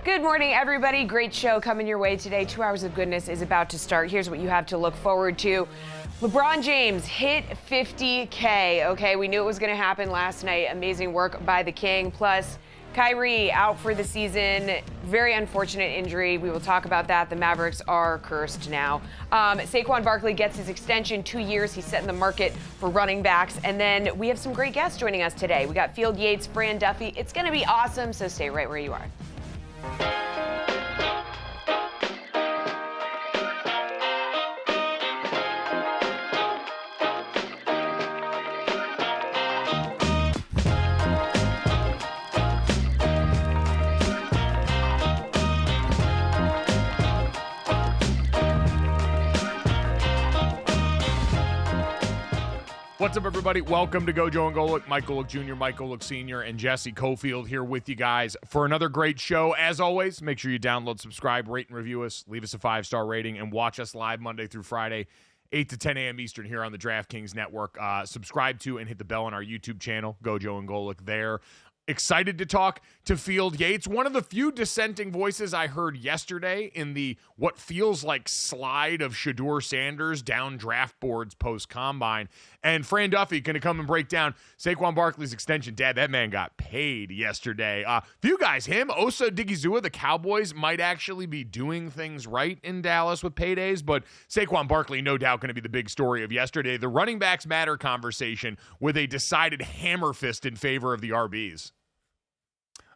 Good morning, everybody. Great show coming your way today. 2 hours of goodness is about to start. Here's what you have to look forward to. LeBron James hit 50K. Okay, we knew it was going to happen last night. Amazing work by the King. Plus, Kyrie out for the season. Very unfortunate injury. We will talk about that. The Mavericks are cursed now. Saquon Barkley gets his extension, 2 years. He's setting the market for running backs. And then we have some great guests joining us today. We got Field Yates, Fran Duffy. It's going to be awesome, so stay right where you are. What's up, everybody? Welcome to Gojo and Golic. Mike Golic Jr., Mike Golic Sr., and Jesse Cofield here with you guys for another great show. As always, make sure you download, subscribe, rate, and review us. Leave us a 5-star rating, and watch us live Monday through Friday, 8 to 10 a.m. Eastern here on the DraftKings Network. Subscribe to and hit the bell on our YouTube channel, Gojo and Golic there. Excited to talk to Field Yates, one of the few dissenting voices I heard yesterday in the what feels like slide of Shedeur Sanders down draft boards post-combine. And Fran Duffy going to come and break down Saquon Barkley's extension. Dad, that man got paid yesterday. Few guys, him, Osa Digizua, the Cowboys might actually be doing things right in Dallas with paydays, but Saquon Barkley no doubt going to be the big story of yesterday. The running backs matter conversation with a decided hammer fist in favor of the RBs.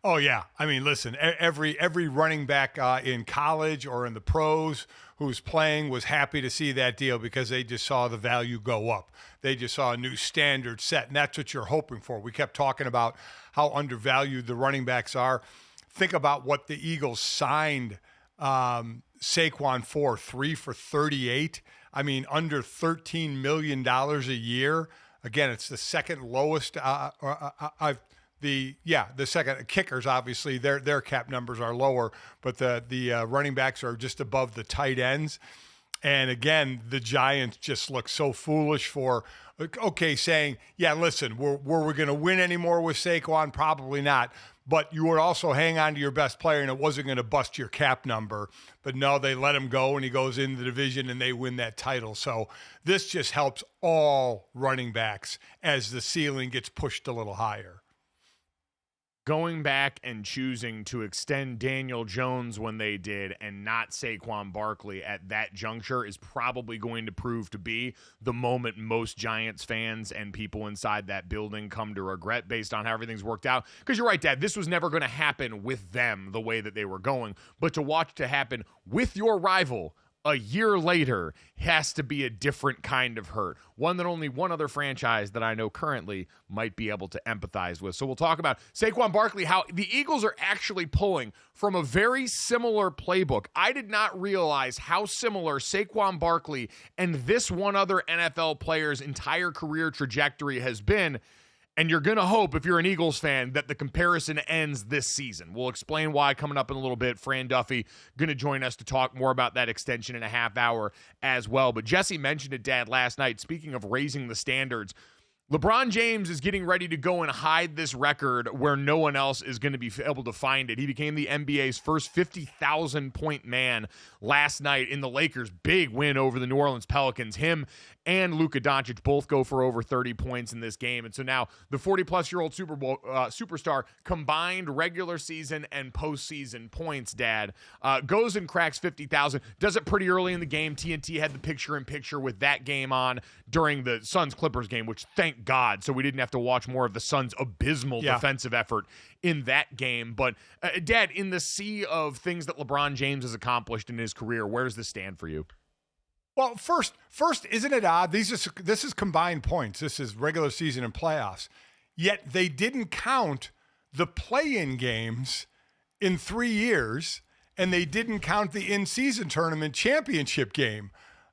Oh, yeah. I mean, listen, every running back in college or in the pros who's playing was happy to see that deal because they just saw the value go up. They just saw a new standard set, and that's what you're hoping for. We kept talking about how undervalued the running backs are. Think about what the Eagles signed Saquon for, 3 for $38. I mean, under $13 million a year. Again, it's the second lowest the second kickers, obviously their cap numbers are lower, but the running backs are just above the tight ends. And again, the Giants just look so foolish for saying, yeah, listen, were we going to win anymore with Saquon? Probably not. But you would also hang on to your best player, and it wasn't going to bust your cap number. But no, they let him go, and he goes into the division, and they win that title. So this just helps all running backs as the ceiling gets pushed a little higher. Going back and choosing to extend Daniel Jones when they did and not Saquon Barkley at that juncture is probably going to prove to be the moment most Giants fans and people inside that building come to regret based on how everything's worked out. Because you're right, Dad, this was never going to happen with them the way that they were going. But to watch to happen with your rival a year later has to be a different kind of hurt. One that only one other franchise that I know currently might be able to empathize with. So we'll talk about Saquon Barkley, how the Eagles are actually pulling from a very similar playbook. I did not realize how similar Saquon Barkley and this one other NFL player's entire career trajectory has been. And you're going to hope, if you're an Eagles fan, that the comparison ends this season. We'll explain why coming up in a little bit. Fran Duffy going to join us to talk more about that extension in a half hour as well. But Jesse mentioned it, Dad, last night. Speaking of raising the standards, LeBron James is getting ready to go and hide this record where no one else is going to be able to find it. He became the NBA's first 50,000-point man last night in the Lakers' big win over the New Orleans Pelicans. Him and Luka Doncic both go for over 30 points in this game. And so now the 40-plus-year-old Super Bowl superstar, combined regular season and postseason points, Dad, goes and cracks 50,000. Does it pretty early in the game. TNT had the picture-in-picture with that game on during the Suns-Clippers game, which thank God, so we didn't have to watch more of the Suns' abysmal defensive effort in that game. But, Dad, in the sea of things that LeBron James has accomplished in his career, where does this stand for you? Well, first, isn't it odd? This is combined points. This is regular season and playoffs. Yet they didn't count the play-in games in 3 years, and they didn't count the in-season tournament championship game,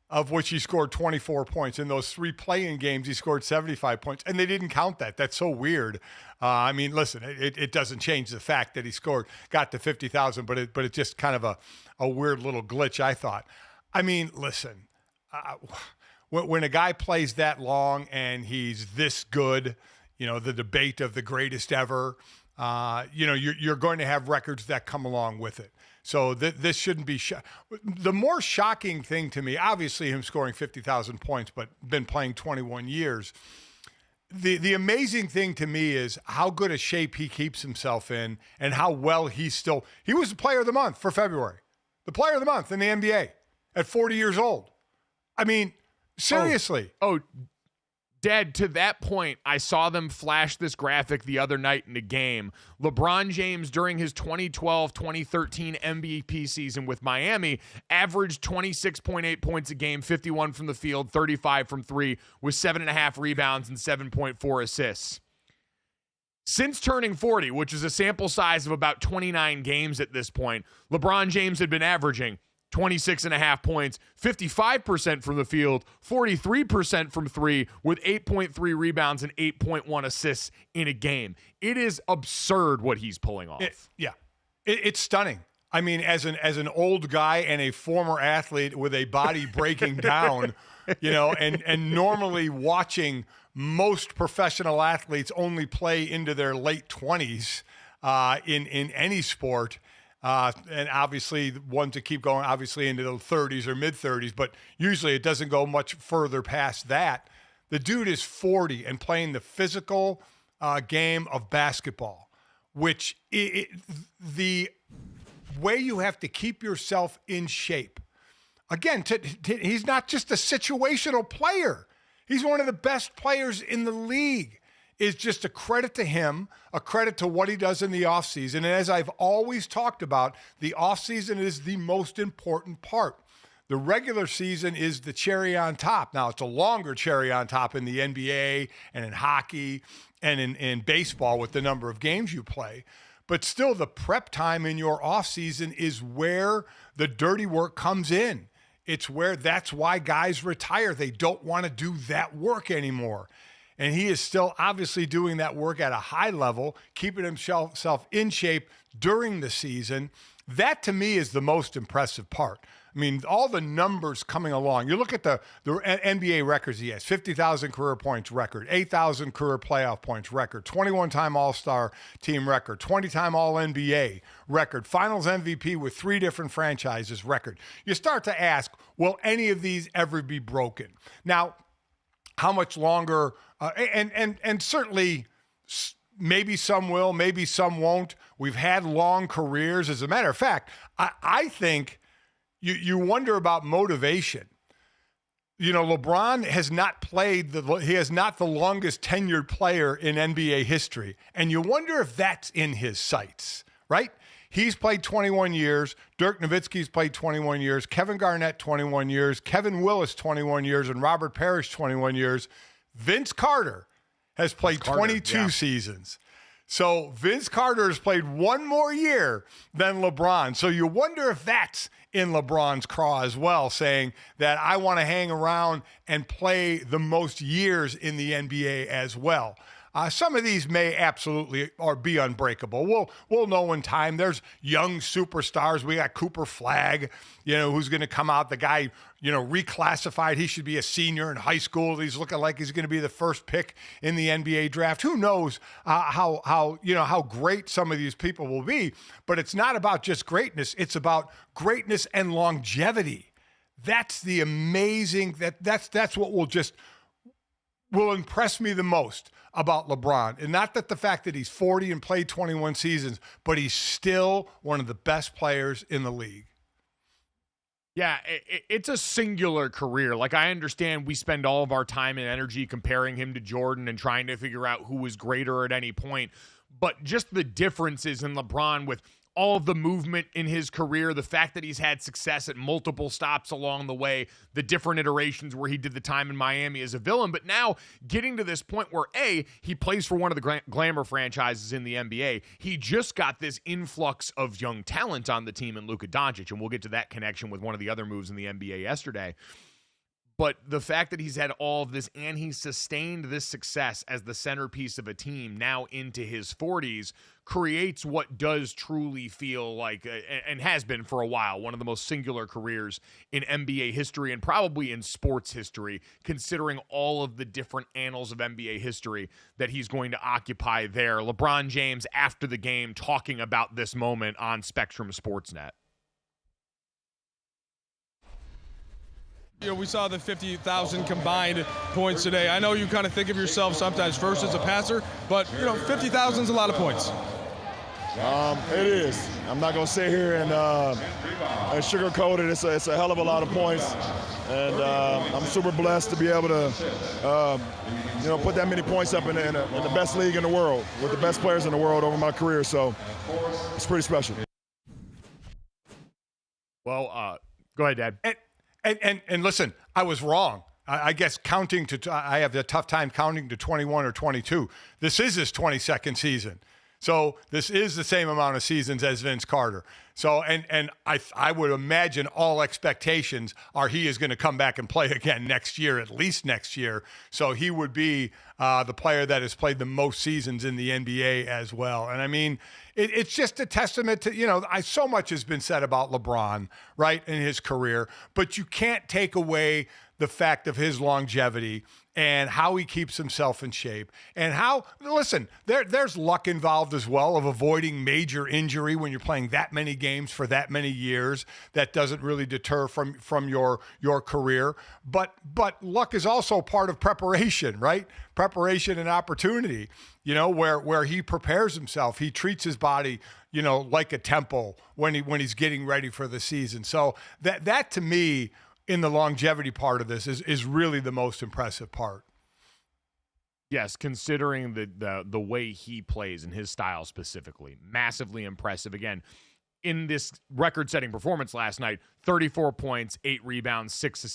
of which he scored 24 points. In those 3 play-in games, he scored 75 points, and they didn't count that. That's so weird. I mean, listen, it doesn't change the fact that he got to 50,000, but it's just kind of a weird little glitch, I thought. I mean, listen, when a guy plays that long and he's this good, the debate of the greatest ever, you're going to have records that come along with it. So this shouldn't be the more shocking thing to me, obviously him scoring 50,000 points, but been playing 21 years. The amazing thing to me is how good a shape he keeps himself in and how well he was the player of the month for February, the player of the month in the NBA at 40 years old. I mean, seriously. Oh, Dad, to that point, I saw them flash this graphic the other night in the game. LeBron James, during his 2012-2013 MVP season with Miami, averaged 26.8 points a game, 51 from the field, 35 from 3, with 7.5 rebounds and 7.4 assists. Since turning 40, which is a sample size of about 29 games at this point, LeBron James had been averaging 26.5 points, 55% from the field, 43% from 3, with 8.3 rebounds and 8.1 assists in a game. It is absurd what he's pulling off. It's stunning. I mean, as an old guy and a former athlete with a body breaking down, and normally watching most professional athletes only play into their late 20s in any sport. And obviously ones that keep going obviously into the 30s or mid-30s, but usually it doesn't go much further past that. The dude is 40 and playing the physical game of basketball, which the way you have to keep yourself in shape. Again, he's not just a situational player. He's one of the best players in the league. Is just a credit to him, a credit to what he does in the offseason. And as I've always talked about, the offseason is the most important part. The regular season is the cherry on top. Now, it's a longer cherry on top in the NBA and in hockey and in baseball with the number of games you play. But still, the prep time in your offseason is where the dirty work comes in. That's why guys retire. They don't want to do that work anymore. And he is still obviously doing that work at a high level, keeping himself in shape during the season. That, to me, is the most impressive part. I mean, all the numbers coming along. You look at the NBA records he has, 50,000 career points record, 8,000 career playoff points record, 21-time All-Star team record, 20-time All-NBA record, Finals MVP with 3 different franchises record. You start to ask, will any of these ever be broken? Now, how much longer, and certainly maybe some will, maybe some won't. We've had long careers. As a matter of fact, I think you wonder about motivation. LeBron has not he is not the longest tenured player in NBA history. And you wonder if that's in his sights, right? He's played 21 years. Dirk Nowitzki's played 21 years. Kevin Garnett, 21 years. Kevin Willis, 21 years. And Robert Parrish, 21 years. Vince Carter has played 22 seasons. So Vince Carter has played 1 more year than LeBron. So you wonder if that's in LeBron's craw as well, saying that I want to hang around and play the most years in the NBA as well. Some of these may absolutely be unbreakable. We'll know in time. There's young superstars. We got Cooper Flagg, who's going to come out. The guy, reclassified. He should be a senior in high school. He's looking like he's going to be the first pick in the NBA draft. Who knows how great some of these people will be? But it's not about just greatness. It's about greatness and longevity. That's the amazing, that's what will impress me the most about LeBron. And not that the fact that he's 40 and played 21 seasons, but he's still one of the best players in the league. Yeah, it's a singular career. Like, I understand we spend all of our time and energy comparing him to Jordan and trying to figure out who was greater at any point. But just the differences in LeBron with all of the movement in his career, the fact that he's had success at multiple stops along the way, the different iterations where he did the time in Miami as a villain, but now getting to this point where, A, he plays for one of the glamour franchises in the NBA. He just got this influx of young talent on the team in Luka Doncic, and we'll get to that connection with one of the other moves in the NBA yesterday. But the fact that he's had all of this and he's sustained this success as the centerpiece of a team now into his 40s creates what does truly feel like, and has been for a while, one of the most singular careers in NBA history and probably in sports history, considering all of the different annals of NBA history that he's going to occupy there. LeBron James, after the game, talking about this moment on Spectrum Sportsnet. You know, we saw the 50,000 combined points today. I know you kind of think of yourself sometimes first as a passer, but, 50,000 is a lot of points. It is. I'm not going to sit here and sugarcoat it. It's a hell of a lot of points. And I'm super blessed to be able to, put that many points up in the best league in the world with the best players in the world over my career. So it's pretty special. Well, go ahead, Dad. And listen, I was wrong. I guess I have a tough time counting to 21 or 22. This is his 22nd season. So this is the same amount of seasons as Vince Carter. So, and I would imagine all expectations are he is going to come back and play again next year, at least next year. So he would be the player that has played the most seasons in the NBA as well. And I mean, it's just a testament to, so much has been said about LeBron, right, in his career, but you can't take away the fact of his longevity and how he keeps himself in shape and how, listen, there's luck involved as well of avoiding major injury when you're playing that many games for that many years. That doesn't really deter from your career. But luck is also part of preparation, right? Preparation and opportunity, where he prepares himself. He treats his body, like a temple when he's getting ready for the season. So that to me, in the longevity part of this is really the most impressive part. Yes, considering the way he plays and his style specifically, massively impressive. Again, in this record-setting performance last night, 34 points, 8 rebounds, 6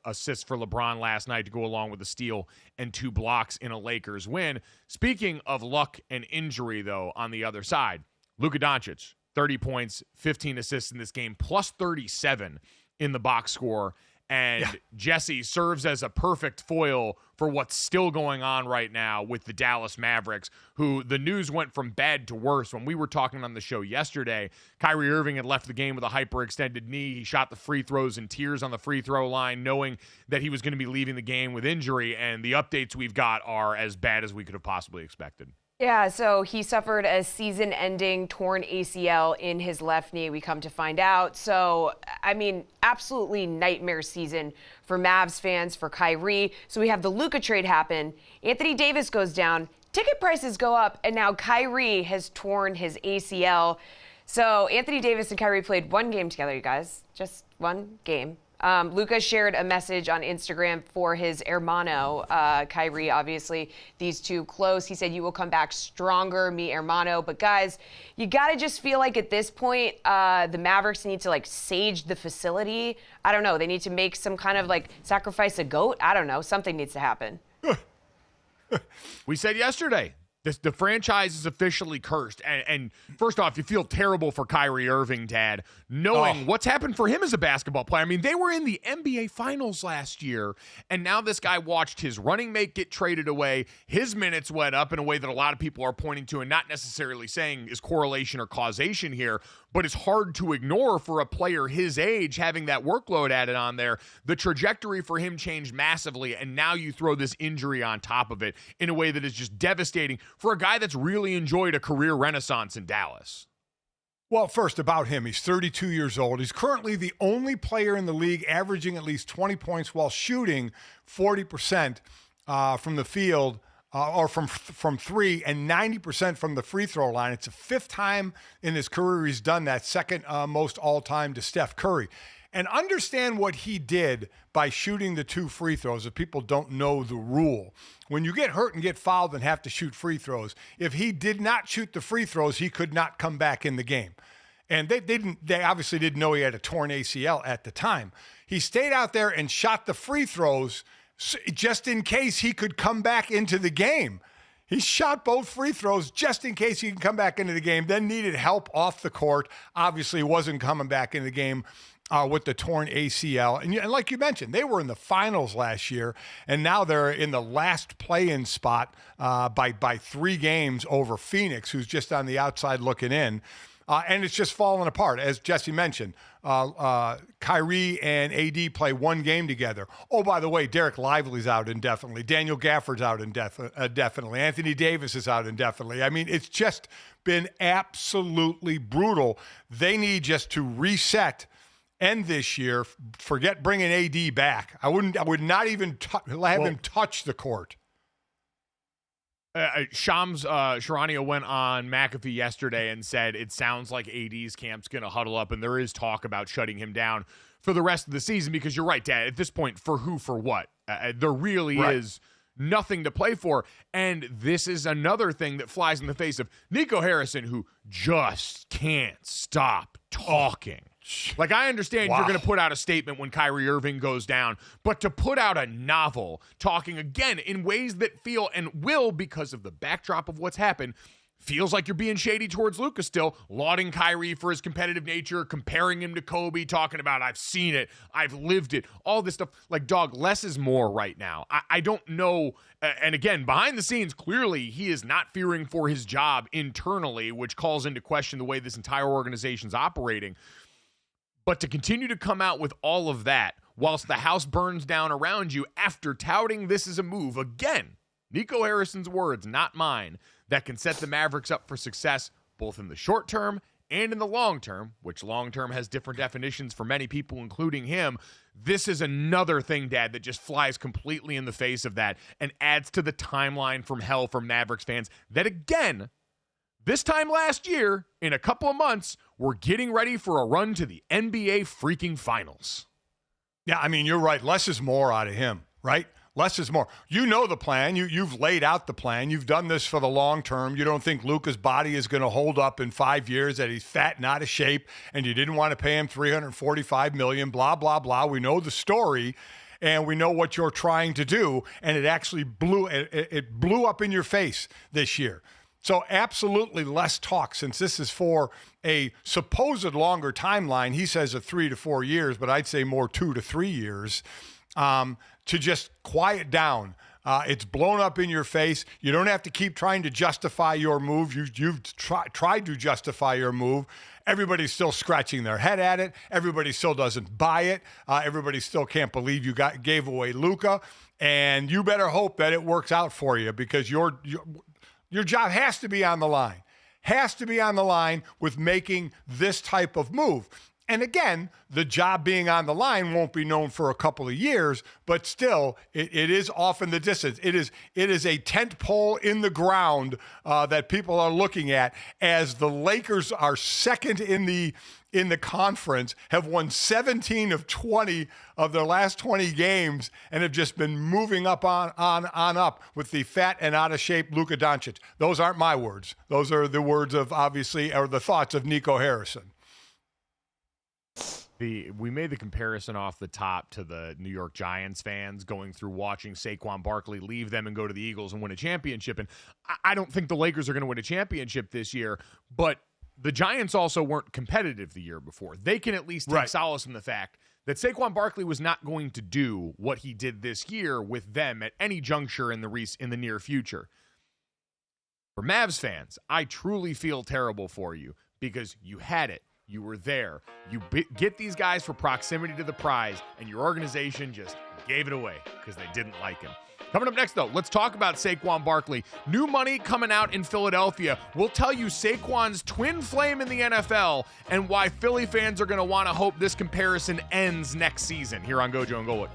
assists for LeBron last night to go along with a steal and 2 blocks in a Lakers win. Speaking of luck and injury, though, on the other side, Luka Doncic, 30 points, 15 assists in this game, plus 37 in the box score, and Jesse serves as a perfect foil for what's still going on right now with the Dallas Mavericks, who the news went from bad to worse. When we were talking on the show yesterday, Kyrie Irving had left the game with a hyperextended knee. He shot the free throws in tears on the free throw line, knowing that he was going to be leaving the game with injury, and the updates we've got are as bad as we could have possibly expected. Yeah, so he suffered a season-ending torn ACL in his left knee, we come to find out. So, I mean, absolutely nightmare season for Mavs fans, for Kyrie. So we have the Luka trade happen. Anthony Davis goes down. Ticket prices go up, and now Kyrie has torn his ACL. So Anthony Davis and Kyrie played one game together, you guys. Just one game. Luka shared a message on Instagram for his hermano, Kyrie, obviously, these two close. He said, "You will come back stronger, mi hermano." But guys, you got to just feel like at this point, the Mavericks need to sage the facility. I don't know. They need to make some kind of sacrifice a goat. I don't know. Something needs to happen. We said yesterday, the franchise is officially cursed. And first off, you feel terrible for Kyrie Irving, Dad, knowing what's happened for him as a basketball player. I mean, they were in the NBA Finals last year, and now this guy watched his running mate get traded away. His minutes went up in a way that a lot of people are pointing to and not necessarily saying is correlation or causation here, but it's hard to ignore for a player his age having that workload added on there. The trajectory for him changed massively, and now you throw this injury on top of it in a way that is just devastating for a guy that's really enjoyed a career renaissance in Dallas. Well, first about him, he's 32 years old. He's currently the only player in the league averaging at least 20 points while shooting 40% from the field or from three and 90% from the free throw line. It's the fifth time in his career he's done that, second most all-time to Steph Curry. And understand what he did by shooting the 2 free throws if people don't know the rule. When you get hurt and get fouled and have to shoot free throws, if he did not shoot the free throws, he could not come back in the game. And they obviously didn't know he had a torn ACL at the time. He stayed out there and shot the free throws just in case he could come back into the game. He shot both free throws just in case he can come back into the game, then needed help off the court. Obviously wasn't coming back in the game with the torn ACL. And like you mentioned, they were in the finals last year, and now they're in the last play-in spot by 3 games over Phoenix, who's just on the outside looking in. And it's just falling apart. As Jesse mentioned, Kyrie and AD play 1 game together. Oh, by the way, Derek Lively's out indefinitely. Daniel Gafford's out indefinitely. Anthony Davis is out indefinitely. I mean, it's just been absolutely brutal. They need just to reset end this year. Forget bringing AD back. I would not even have him touch the court. Shams Charania went on McAfee yesterday and said it sounds like AD's camp's going to huddle up, and there is talk about shutting him down for the rest of the season because you're right, Dad. At this point, for who, for what? There really is nothing to play for, and this is another thing that flies in the face of Nico Harrison, who just can't stop talking. Like, I understand you're going to put out a statement when Kyrie Irving goes down, but to put out a novel talking again in ways that feel and will, because of the backdrop of what's happened, feels like you're being shady towards Luka still, lauding Kyrie for his competitive nature, comparing him to Kobe, talking about I've seen it, I've lived it, all this stuff. Like, dog, less is more right now. I don't know. And again, behind the scenes, clearly he is not fearing for his job internally, which calls into question the way this entire organization's operating. But to continue to come out with all of that whilst the house burns down around you after touting this is a move, again, Nico Harrison's words, not mine, that can set the Mavericks up for success both in the short term and in the long term, which long term has different definitions for many people, including him. This is another thing, Dad, that just flies completely in the face of that and adds to the timeline from hell for Mavericks fans that, again, this time last year, in a couple of months, we're getting ready for a run to the NBA freaking finals. Yeah, I mean, you're right. Less is more out of him, right? Less is more. You know the plan. You've laid out the plan. You've done this for the long term. You don't think Luka's body is going to hold up in 5 years, that he's fat and out of shape, and you didn't want to pay him $345 million, blah, blah, blah. We know the story, and we know what you're trying to do, and it actually blew up in your face this year. So absolutely less talk, since this is for a supposed longer timeline. He says 3 to 4 years, but I'd say more 2 to 3 years, to just quiet down. It's blown up in your face. You don't have to keep trying to justify your move. You've tried to justify your move. Everybody's still scratching their head at it. Everybody still doesn't buy it. Everybody still can't believe you gave away Luka. And you better hope that it works out for you, because your job has to be on the line. Has to be on the line with making this type of move. And again, the job being on the line won't be known for a couple of years, but still, it is off in the distance. It is a tent pole in the ground that people are looking at, as the Lakers are second in the conference, have won 17 of 20 of their last 20 games, and have just been moving up on up with the fat and out of shape Luka Doncic. Those aren't my words. Those are the words of, obviously, or the thoughts of Nico Harrison. We made the comparison off the top to the New York Giants fans going through watching Saquon Barkley leave them and go to the Eagles and win a championship. And I don't think the Lakers are going to win a championship this year, but the Giants also weren't competitive the year before. They can at least take solace in the fact that Saquon Barkley was not going to do what he did this year with them at any juncture in the near future. For Mavs fans, I truly feel terrible for you, because you had it. You were there. You get these guys for proximity to the prize, and your organization just gave it away because they didn't like him. Coming up next, though, let's talk about Saquon Barkley. New money coming out in Philadelphia. We'll tell you Saquon's twin flame in the NFL and why Philly fans are going to want to hope this comparison ends next season here on Gojo and Golic.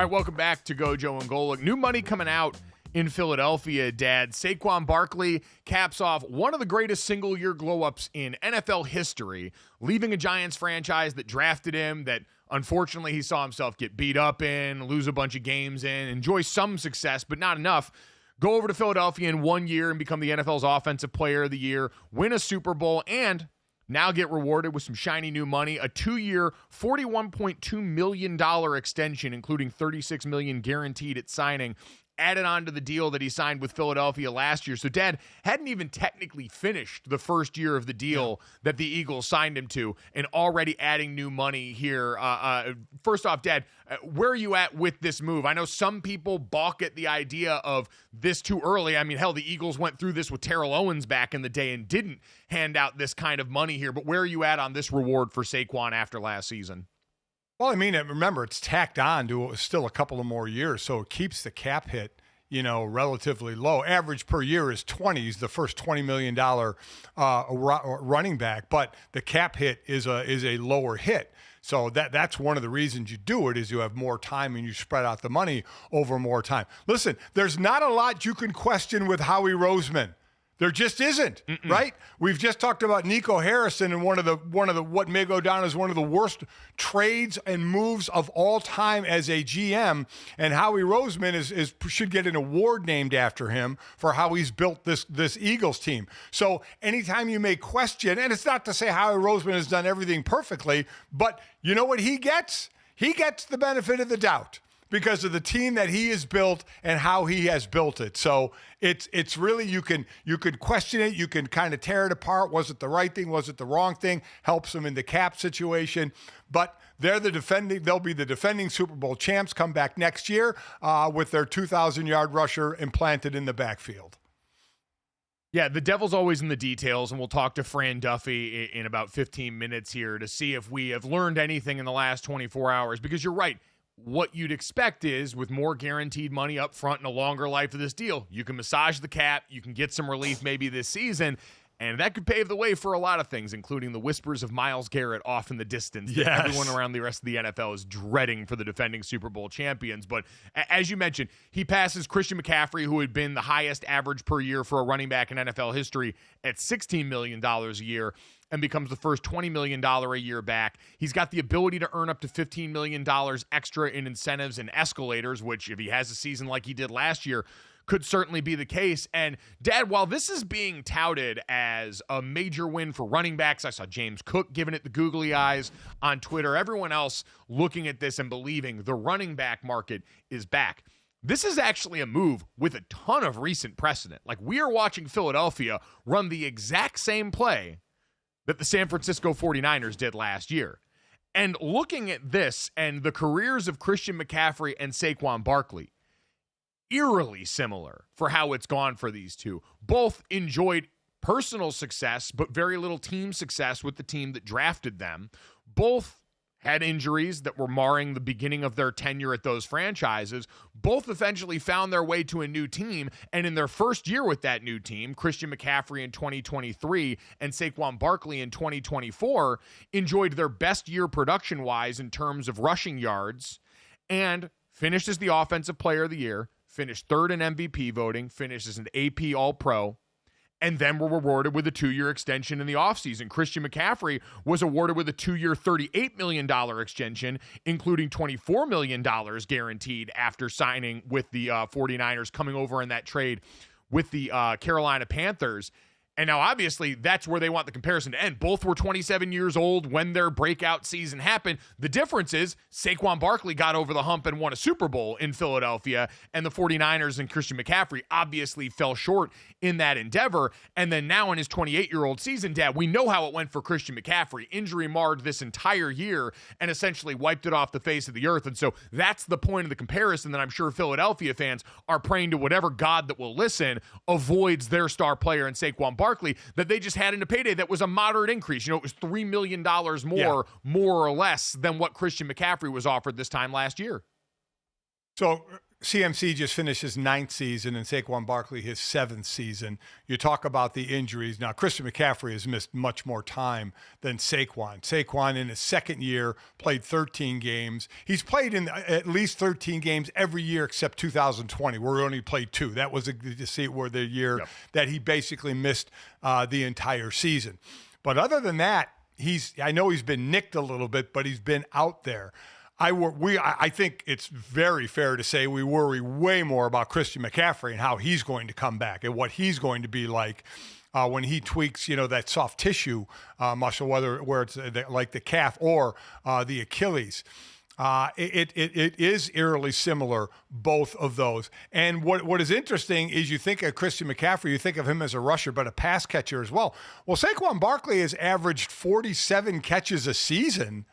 All right, welcome back to Gojo and Golic. New money coming out in Philadelphia, Dad. Saquon Barkley caps off one of the greatest single-year glow-ups in NFL history, leaving a Giants franchise that drafted him, that unfortunately he saw himself get beat up in, lose a bunch of games in, enjoy some success, but not enough. Go over to Philadelphia in 1 year and become the NFL's Offensive Player of the Year, win a Super Bowl, and now get rewarded with some shiny new money, a 2-year, $41.2 million extension, including $36 million guaranteed at signing, added on to the deal that he signed with Philadelphia last year. So Dad hadn't even technically finished the first year of the deal that the Eagles signed him to, and already adding new money here. First off, Dad, where are you at with this move? I know some people balk at the idea of this too early. I mean, hell, the Eagles went through this with Terrell Owens back in the day and didn't hand out this kind of money here. But where are you at on this reward for Saquon after last season? Well, I mean, remember, it's tacked on to still a couple of more years, so it keeps the cap hit, relatively low. Average per year is 20. He's the first $20 million running back, but the cap hit is a lower hit. So that's one of the reasons you do it, is you have more time and you spread out the money over more time. Listen, there's not a lot you can question with Howie Roseman. There just isn't, right? We've just talked about Nico Harrison and one of the what may go down as one of the worst trades and moves of all time as a GM. And Howie Roseman should get an award named after him for how he's built this Eagles team. So anytime you may question, and it's not to say Howie Roseman has done everything perfectly, but you know what he gets? He gets the benefit of the doubt. because of the team that he has built and how he has built it. So it's really, you can question it. You can kind of tear it apart. Was it the right thing? Was it the wrong thing? Helps them in the cap situation. But they'll be the defending Super Bowl champs, come back next year with their 2,000-yard rusher implanted in the backfield. Yeah, the devil's always in the details, and we'll talk to Fran Duffy in about 15 minutes here to see if we have learned anything in the last 24 hours, because you're right. What you'd expect is, with more guaranteed money up front and a longer life of this deal, you can massage the cap, you can get some relief maybe this season, and that could pave the way for a lot of things, including the whispers of Myles Garrett off in the distance that everyone around the rest of the NFL is dreading for the defending Super Bowl champions. But as you mentioned, he passes Christian McCaffrey, who had been the highest average per year for a running back in NFL history at $16 million a year, and becomes the first $20 million a year back. He's got the ability to earn up to $15 million extra in incentives and escalators, which, if he has a season like he did last year, could certainly be the case. And Dad, while this is being touted as a major win for running backs, I saw James Cook giving it the googly eyes on Twitter, everyone else looking at this and believing the running back market is back. This is actually a move with a ton of recent precedent. Like, we are watching Philadelphia run the exact same play that the San Francisco 49ers did last year. And looking at this and the careers of Christian McCaffrey and Saquon Barkley, eerily similar for how it's gone for these two. Both enjoyed personal success, but very little team success with the team that drafted them. Both had injuries that were marring the beginning of their tenure at those franchises. Both eventually found their way to a new team, and in their first year with that new team, Christian McCaffrey in 2023 and Saquon Barkley in 2024 enjoyed their best year production-wise in terms of rushing yards, and finished as the Offensive Player of the Year, finished third in MVP voting, finished as an AP All-Pro, and then were rewarded with a 2-year extension in the offseason. Christian McCaffrey was awarded with a 2-year, $38 million extension, including $24 million guaranteed after signing with the 49ers, coming over in that trade with the Carolina Panthers. And now, obviously, that's where they want the comparison to end. Both were 27 years old when their breakout season happened. The difference is Saquon Barkley got over the hump and won a Super Bowl in Philadelphia, and the 49ers and Christian McCaffrey obviously fell short in that endeavor. And then now in his 28-year-old season, Dad, we know how it went for Christian McCaffrey. Injury marred this entire year and essentially wiped it off the face of the earth. And so that's the point of the comparison that I'm sure Philadelphia fans are praying to whatever God that will listen avoids their star player in Saquon Barkley, that they just had in a payday that was a moderate increase. You know, it was $3 million more or less than what Christian McCaffrey was offered this time last year. So CMC just finished his 9th season and Saquon Barkley his 7th season. You talk about the injuries. Now, Christian McCaffrey has missed much more time than Saquon. Saquon, in his 2nd year, played 13 games. He's played in at least 13 games every year except 2020, where he only played 2. That was the year that he basically missed the entire season. But other than that, I know he's been nicked a little bit, but he's been out there. I think it's very fair to say we worry way more about Christian McCaffrey and how he's going to come back and what he's going to be like when he tweaks, that soft tissue muscle, where it's like the calf or the Achilles. It is eerily similar, both of those. And what is interesting is you think of Christian McCaffrey, you think of him as a rusher, but a pass catcher as well. Well, Saquon Barkley has averaged 47 catches a season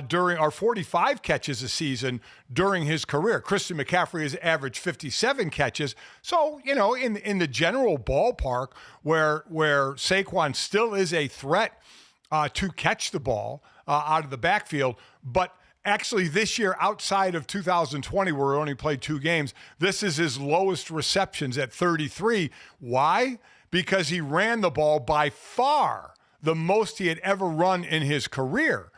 during our 45 catches a season during his career. Christian McCaffrey has averaged 57 catches. So, in the general ballpark where Saquon still is a threat to catch the ball out of the backfield, but actually this year, outside of 2020, where he only played 2 games, this is his lowest receptions at 33. Why? Because he ran the ball by far the most he had ever run in his career.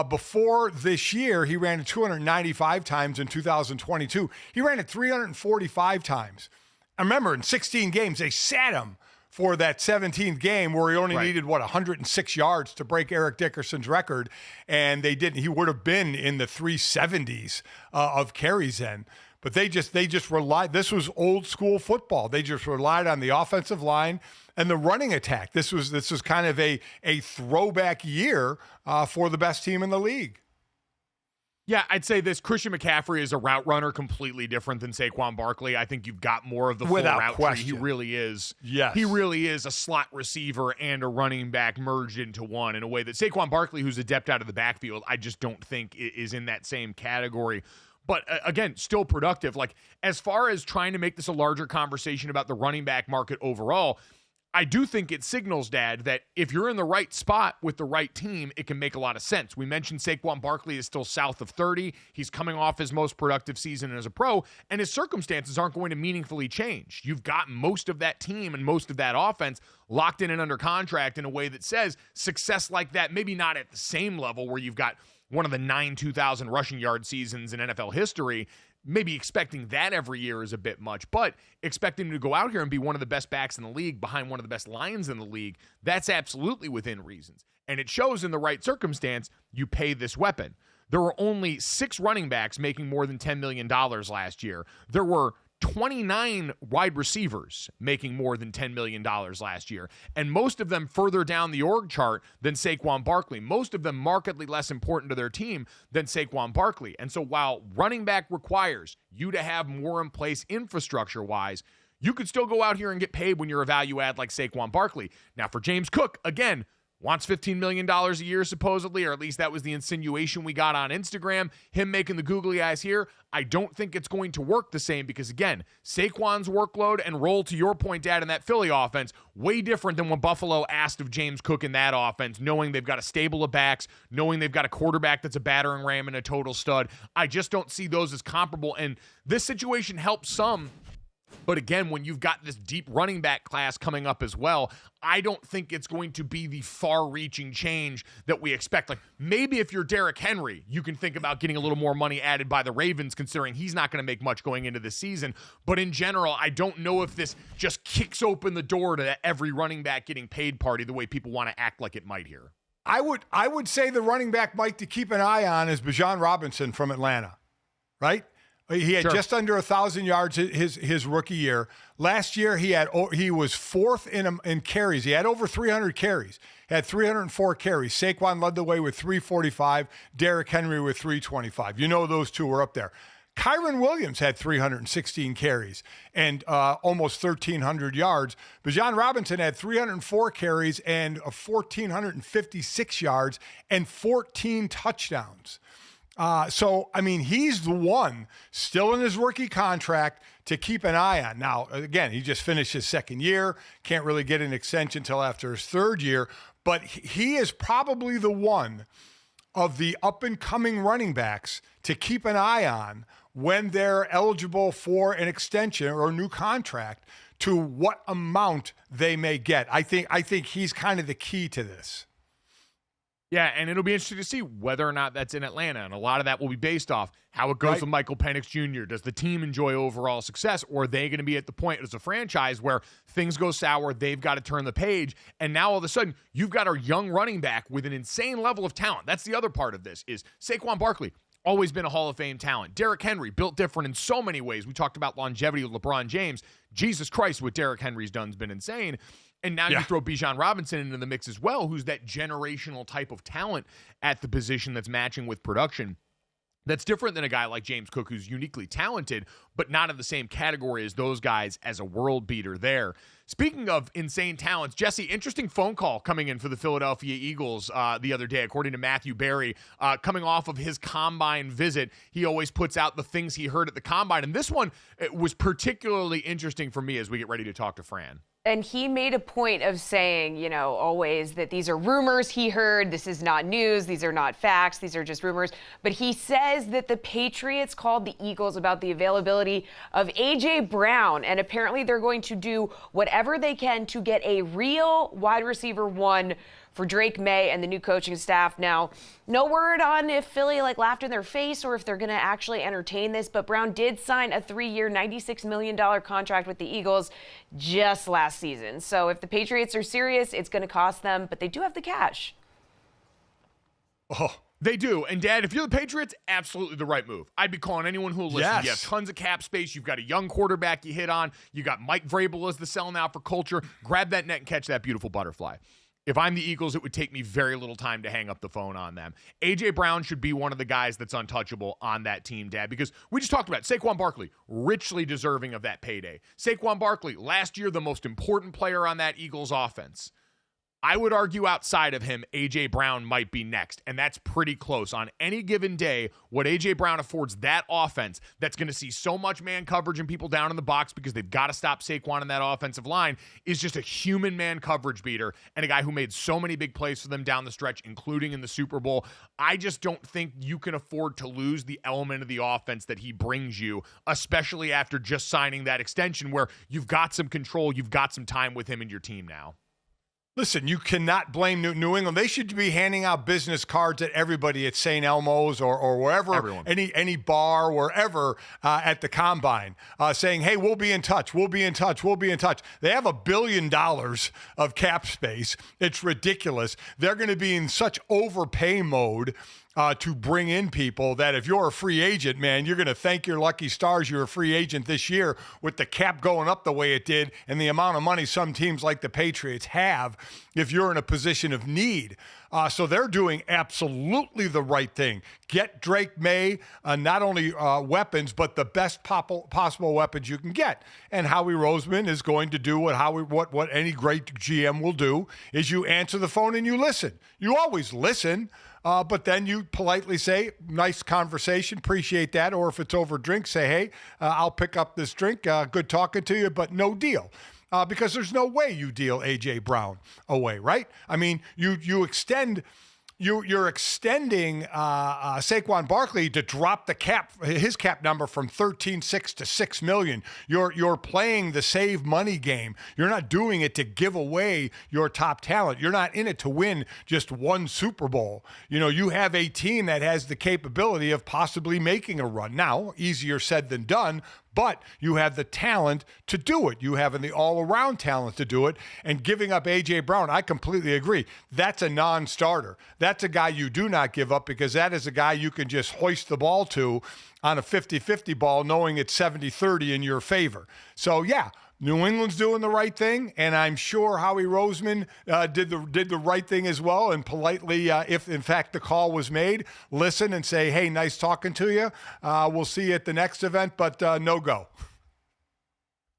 Before this year, he ran it 295 times in 2022. He ran it 345 times. I remember in 16 games, they sat him for that 17th game where he only needed, 106 yards to break Eric Dickerson's record, and they didn't. He would have been in the 370s of carries then. But they just relied. This was old school football. They just relied on the offensive line and the running attack. This was kind of a throwback year for the best team in the league. Yeah, I'd say this. Christian McCaffrey is a route runner, completely different than Saquon Barkley. I think you've got more of the full Without route question. tree. He really is. Yes. He really is a slot receiver and a running back merged into one in a way that Saquon Barkley, who's adept out of the backfield, I just don't think is in that same category. But again, still productive. Like, as far as trying to make this a larger conversation about the running back market overall, I do think it signals, Dad, that if you're in the right spot with the right team, it can make a lot of sense. We mentioned Saquon Barkley is still south of 30. He's coming off his most productive season as a pro, and his circumstances aren't going to meaningfully change. You've got most of that team and most of that offense locked in and under contract in a way that says success like that, maybe not at the same level where you've got one of the 2,000 rushing yard seasons in NFL history. Maybe expecting that every year is a bit much, but expecting him to go out here and be one of the best backs in the league behind one of the best lions in the league, that's absolutely within reasons. And it shows in the right circumstance, you pay this weapon. There were only 6 running backs making more than $10 million last year. There were 29 wide receivers making more than $10 million last year, and most of them further down the org chart than Saquon Barkley. Most of them markedly less important to their team than Saquon Barkley. And so while running back requires you to have more in place infrastructure-wise, you could still go out here and get paid when you're a value add like Saquon Barkley. Now, for James Cook, again, wants $15 million a year, supposedly, or at least that was the insinuation we got on Instagram. Him making the googly eyes here, I don't think it's going to work the same because, again, Saquon's workload and role, to your point, Dad, in that Philly offense, way different than when Buffalo asked of James Cook in that offense, knowing they've got a stable of backs, knowing they've got a quarterback that's a battering ram and a total stud. I just don't see those as comparable, and this situation helps some. But again, when you've got this deep running back class coming up as well, I don't think it's going to be the far-reaching change that we expect. Like, maybe if you're Derrick Henry, you can think about getting a little more money added by the Ravens, considering he's not going to make much going into this season. But in general, I don't know if this just kicks open the door to every running back getting paid party the way people want to act like it might here. I would say the running back Mike to keep an eye on is Bijan Robinson from Atlanta, right? He had just under 1,000 yards his rookie year. Last year, he was fourth in carries. He had over 300 carries. He had 304 carries. Saquon led the way with 345. Derrick Henry with 325. You know those two were up there. Kyron Williams had 316 carries and almost 1,300 yards. Bijan Robinson had 304 carries and 1,456 yards and 14 touchdowns. So, I mean, he's the one still in his rookie contract to keep an eye on. Now, again, he just finished his second year, can't really get an extension until after his third year, but he is probably the one of the up-and-coming running backs to keep an eye on when they're eligible for an extension or a new contract to what amount they may get. I think he's kind of the key to this. Yeah, and it'll be interesting to see whether or not that's in Atlanta. And a lot of that will be based off how it goes with Michael Penix Jr. Does the team enjoy overall success, or are they going to be at the point as a franchise where things go sour, they've got to turn the page, and now all of a sudden you've got a young running back with an insane level of talent. That's the other part of this is Saquon Barkley, always been a Hall of Fame talent. Derrick Henry, built different in so many ways. We talked about longevity with LeBron James. Jesus Christ, what Derrick Henry's done has been insane. And now you throw Bijan Robinson into the mix as well, who's that generational type of talent at the position that's matching with production. That's different than a guy like James Cook, who's uniquely talented, but not in the same category as those guys as a world beater there. Speaking of insane talents, Jesse, interesting phone call coming in for the Philadelphia Eagles the other day, according to Matthew Berry, coming off of his combine visit. He always puts out the things he heard at the combine, and this one was particularly interesting for me as we get ready to talk to Fran. And he made a point of saying, you know, always that these are rumors he heard. This is not news. These are not facts. These are just rumors. But he says that the Patriots called the Eagles about the availability of A.J. Brown. And apparently they're going to do whatever they can to get a real wide receiver one for Drake May and the new coaching staff. Now, no word on if Philly laughed in their face or if they're going to actually entertain this, but Brown did sign a 3-year, $96 million contract with the Eagles just last season. So if the Patriots are serious, it's going to cost them, but they do have the cash. Oh, they do. And, Dad, if you're the Patriots, absolutely the right move. I'd be calling anyone who will listen. Yes. You have tons of cap space. You've got a young quarterback you hit on. You got Mike Vrabel as the sell now for culture. Grab that net and catch that beautiful butterfly. If I'm the Eagles, it would take me very little time to hang up the phone on them. A.J. Brown should be one of the guys that's untouchable on that team, Dad, because we just talked about Saquon Barkley, richly deserving of that payday. Saquon Barkley, last year, the most important player on that Eagles offense. I would argue outside of him, A.J. Brown might be next, and that's pretty close. On any given day, what A.J. Brown affords that offense that's going to see so much man coverage and people down in the box because they've got to stop Saquon in that offensive line is just a human man coverage beater and a guy who made so many big plays for them down the stretch, including in the Super Bowl. I just don't think you can afford to lose the element of the offense that he brings you, especially after just signing that extension where you've got some control, you've got some time with him and your team now. Listen, you cannot blame New England. They should be handing out business cards at everybody at St. Elmo's or wherever, Everyone. any bar, wherever at the Combine, saying, hey, we'll be in touch. We'll be in touch. We'll be in touch. They have $1 billion of cap space. It's ridiculous. They're going to be in such overpay mode to bring in people that if you're a free agent, man, you're going to thank your lucky stars you're a free agent this year with the cap going up the way it did and the amount of money some teams like the Patriots have if you're in a position of need. So they're doing absolutely the right thing. Get Drake May not only weapons, but the best possible weapons you can get. And Howie Roseman is going to do what any great GM will do, is you answer the phone and you listen. You always listen. But then you politely say, nice conversation, appreciate that. Or if it's over drink, say, hey, I'll pick up this drink. Good talking to you, but no deal. Because there's no way you deal A.J. Brown away, right? I mean, you extend... You're extending Saquon Barkley to drop his cap number from 13.6 to $6 million. You're playing the save money game. You're not doing it to give away your top talent. You're not in it to win just one Super Bowl. You have a team that has the capability of possibly making a run. Now, easier said than done, but you have the talent to do it. You have the all-around talent to do it. And giving up A.J. Brown, I completely agree. That's a non-starter. That's a guy you do not give up because that is a guy you can just hoist the ball to on a 50-50 ball knowing it's 70-30 in your favor. So, yeah, New England's doing the right thing, and I'm sure Howie Roseman did the right thing as well, and politely, if in fact the call was made, listen and say, hey, nice talking to you. We'll see you at the next event, but no go.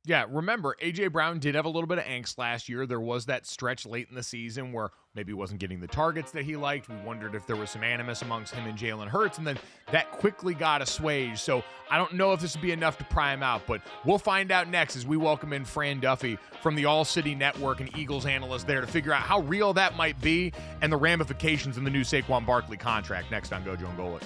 Yeah, remember, A.J. Brown did have a little bit of angst last year. There was that stretch late in the season where maybe he wasn't getting the targets that he liked. We wondered if there was some animus amongst him and Jalen Hurts, and then that quickly got assuaged. So I don't know if this would be enough to pry him out, but we'll find out next as we welcome in Fran Duffy from the All City Network, and Eagles analyst there, to figure out how real that might be and the ramifications in the new Saquon Barkley contract next on Gojo and Golic.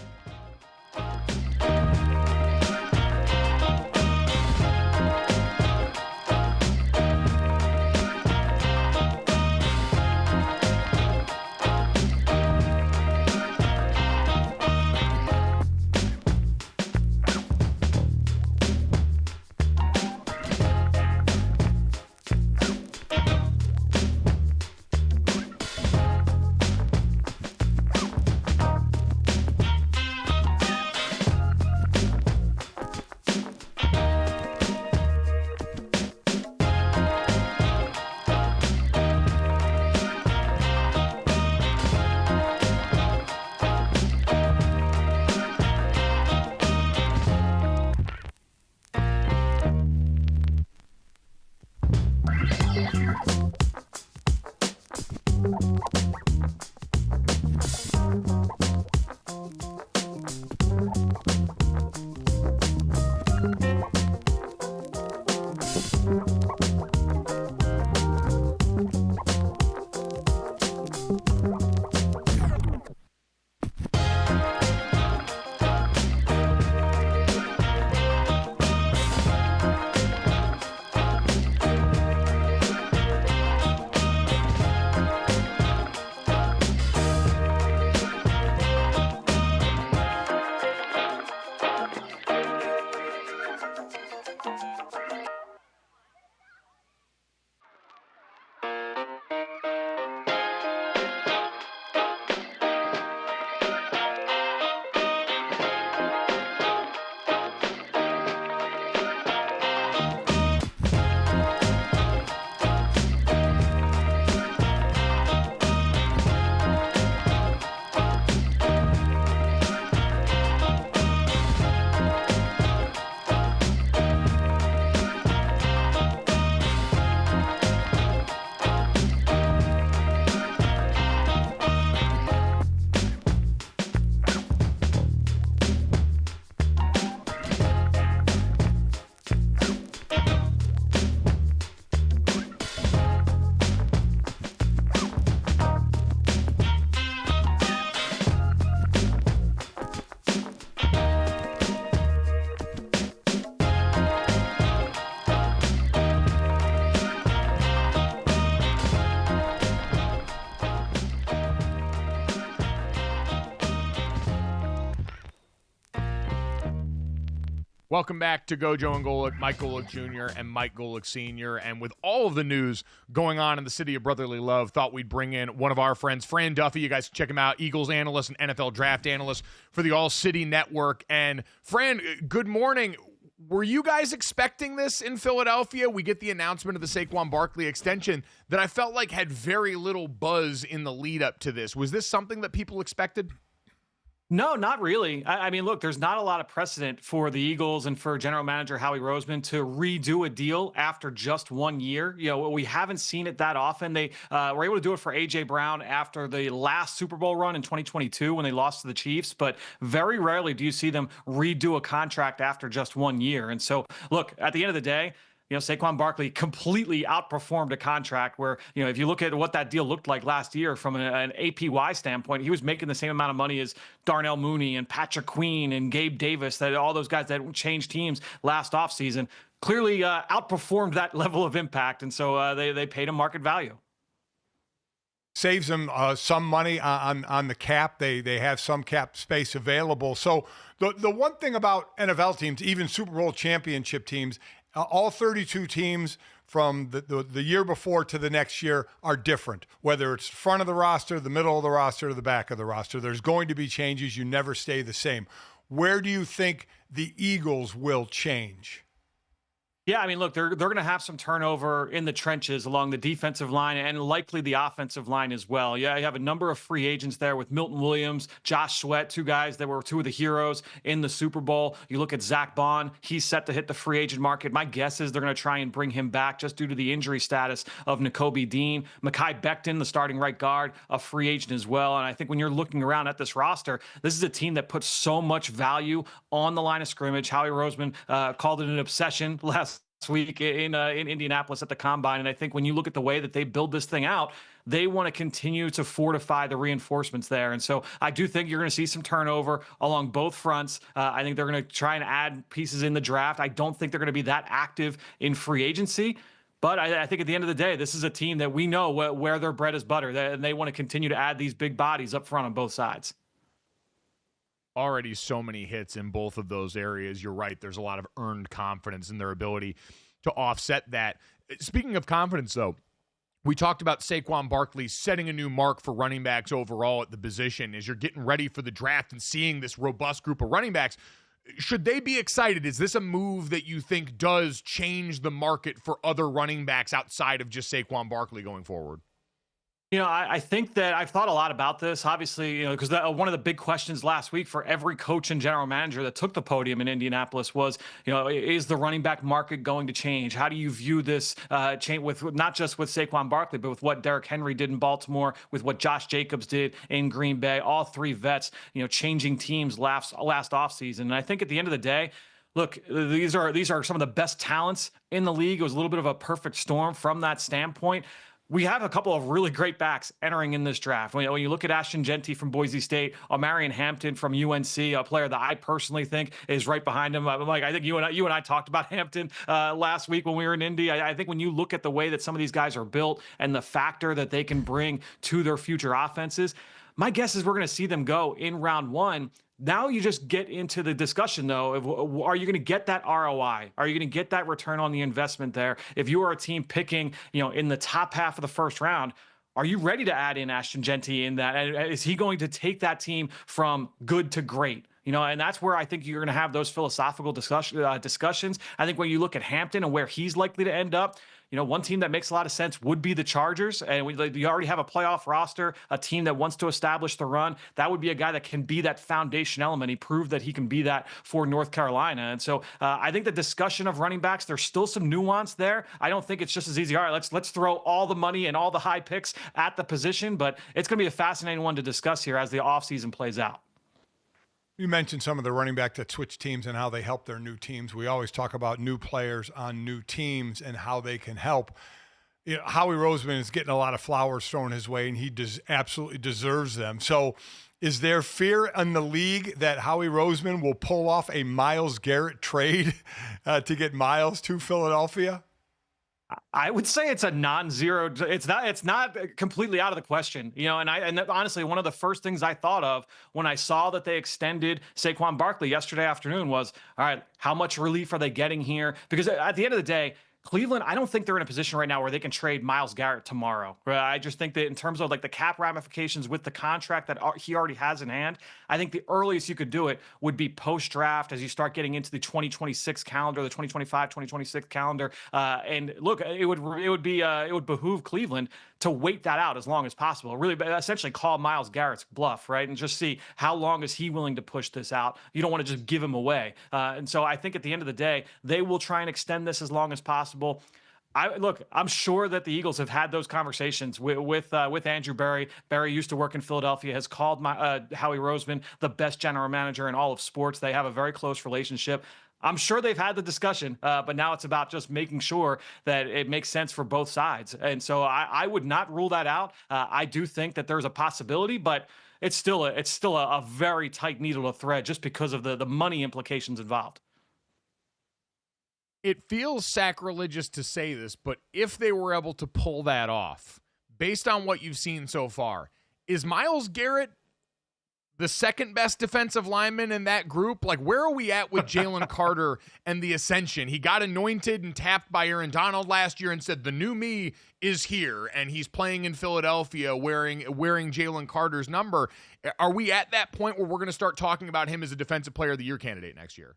Welcome back to Gojo and Golic, Mike Golic Jr. and Mike Golic Sr. And with all of the news going on in the city of brotherly love, thought we'd bring in one of our friends, Fran Duffy. You guys check him out, Eagles analyst and NFL draft analyst for the All City Network. And Fran, good morning. Were you guys expecting this in Philadelphia? We get the announcement of the Saquon Barkley extension that I felt like had very little buzz in the lead up to this. Was this something that people expected? No, not really. I mean, look, there's not a lot of precedent for the Eagles and for general manager Howie Roseman to redo a deal after just 1 year. You know, we haven't seen it that often. They were able to do it for A.J. Brown after the last Super Bowl run in 2022 when they lost to the Chiefs, but very rarely do you see them redo a contract after just 1 year. And so, look, at the end of the day, you know, Saquon Barkley completely outperformed a contract where, you know, if you look at what that deal looked like last year from an APY standpoint, he was making the same amount of money as Darnell Mooney and Patrick Queen and Gabe Davis, that all those guys that changed teams last offseason, clearly outperformed that level of impact. And so they paid him market value. Saves them some money on the cap. They have some cap space available. So the one thing about NFL teams, even Super Bowl championship teams, all 32 teams from the year before to the next year are different, whether it's front of the roster, the middle of the roster, or the back of the roster. There's going to be changes. You never stay the same. Where do you think the Eagles will change? Yeah, I mean, look, they're going to have some turnover in the trenches along the defensive line and likely the offensive line as well. Yeah, you have a number of free agents there with Milton Williams, Josh Sweat, two guys that were two of the heroes in the Super Bowl. You look at Zach Bond, he's set to hit the free agent market. My guess is they're going to try and bring him back just due to the injury status of Nakobe Dean. Mekhi Becton, the starting right guard, a free agent as well. And I think when you're looking around at this roster, this is a team that puts so much value on the line of scrimmage. Howie Roseman called it an obsession last week in Indianapolis at the Combine. And I think when you look at the way that they build this thing out, they want to continue to fortify the reinforcements there. And so I do think you're going to see some turnover along both fronts. I think they're going to try and add pieces in the draft. I don't think they're going to be that active in free agency. But I think at the end of the day, this is a team that we know where their bread is buttered, and they want to continue to add these big bodies up front on both sides. Already so many hits in both of those areas. You're right. There's a lot of earned confidence in their ability to offset that. Speaking of confidence, though, we talked about Saquon Barkley setting a new mark for running backs overall at the position. As you're getting ready for the draft and seeing this robust group of running backs, should they be excited? Is this a move that you think does change the market for other running backs outside of just Saquon Barkley going forward? You know, I think that I've thought a lot about this, obviously, you know, because one of the big questions last week for every coach and general manager that took the podium in Indianapolis was, you know, is the running back market going to change? How do you view this change with not just with Saquon Barkley, but with what Derrick Henry did in Baltimore, with what Josh Jacobs did in Green Bay, all three vets, you know, changing teams last offseason. And I think at the end of the day, look, these are some of the best talents in the league. It was a little bit of a perfect storm from that standpoint. We have a couple of really great backs entering in this draft. When you look at Ashton Genty from Boise State, Marion Hampton from UNC, a player that I personally think is right behind him. Mike, I think you and I talked about Hampton last week when we were in Indy. I think when you look at the way that some of these guys are built and the factor that they can bring to their future offenses, my guess is we're going to see them go in round one. Now you just get into the discussion, though, of are you going to get that ROI? Are you going to get that return on the investment there? If you are a team picking, you know, in the top half of the first round, are you ready to add in Ashton Genty in that? Is he going to take that team from good to great? You know, and that's where I think you're going to have those philosophical discussions. I think when you look at Hampton and where he's likely to end up, you know, one team that makes a lot of sense would be the Chargers. And you already have a playoff roster, a team that wants to establish the run. That would be a guy that can be that foundation element. He proved that he can be that for North Carolina. And so I think the discussion of running backs, there's still some nuance there. I don't think it's just as easy. All right, let's throw all the money and all the high picks at the position. But it's going to be a fascinating one to discuss here as the offseason plays out. You mentioned some of the running back that switch teams and how they help their new teams. We always talk about new players on new teams and how they can help. You know, Howie Roseman is getting a lot of flowers thrown his way, and he absolutely deserves them. So is there fear in the league that Howie Roseman will pull off a Myles Garrett trade to get Myles to Philadelphia? I would say it's a non-zero. It's not completely out of the question, and honestly, one of the first things I thought of when I saw that they extended Saquon Barkley yesterday afternoon was, all right, how much relief are they getting here? Because at the end of the day, Cleveland, I don't think they're in a position right now where they can trade Myles Garrett tomorrow. Right? I just think that in terms of like the cap ramifications with the contract that he already has in hand, I think the earliest you could do it would be post-draft as you start getting into the 2026 calendar, the 2025, 2026 calendar. And look, it would behoove Cleveland to wait that out as long as possible. Really, essentially call Myles Garrett's bluff, right? And just see how long is he willing to push this out. You don't want to just give him away. And so I think at the end of the day, they will try and extend this as long as possible. I'm sure that the Eagles have had those conversations with Andrew Berry. Berry used to work in Philadelphia, has called Howie Roseman the best general manager in all of sports. They have a very close relationship. I'm sure they've had the discussion, but now it's about just making sure that it makes sense for both sides. And so I would not rule that out. I do think that there's a possibility, but it's still a very tight needle to thread just because of the money implications involved. It feels sacrilegious to say this, but if they were able to pull that off, based on what you've seen so far, is Myles Garrett the second best defensive lineman in that group? Like, where are we at with Jalen Carter and the ascension? He got anointed and tapped by Aaron Donald last year and said, the new me is here, and he's playing in Philadelphia wearing Jalen Carter's number. Are we at that point where we're going to start talking about him as a defensive player of the year candidate next year?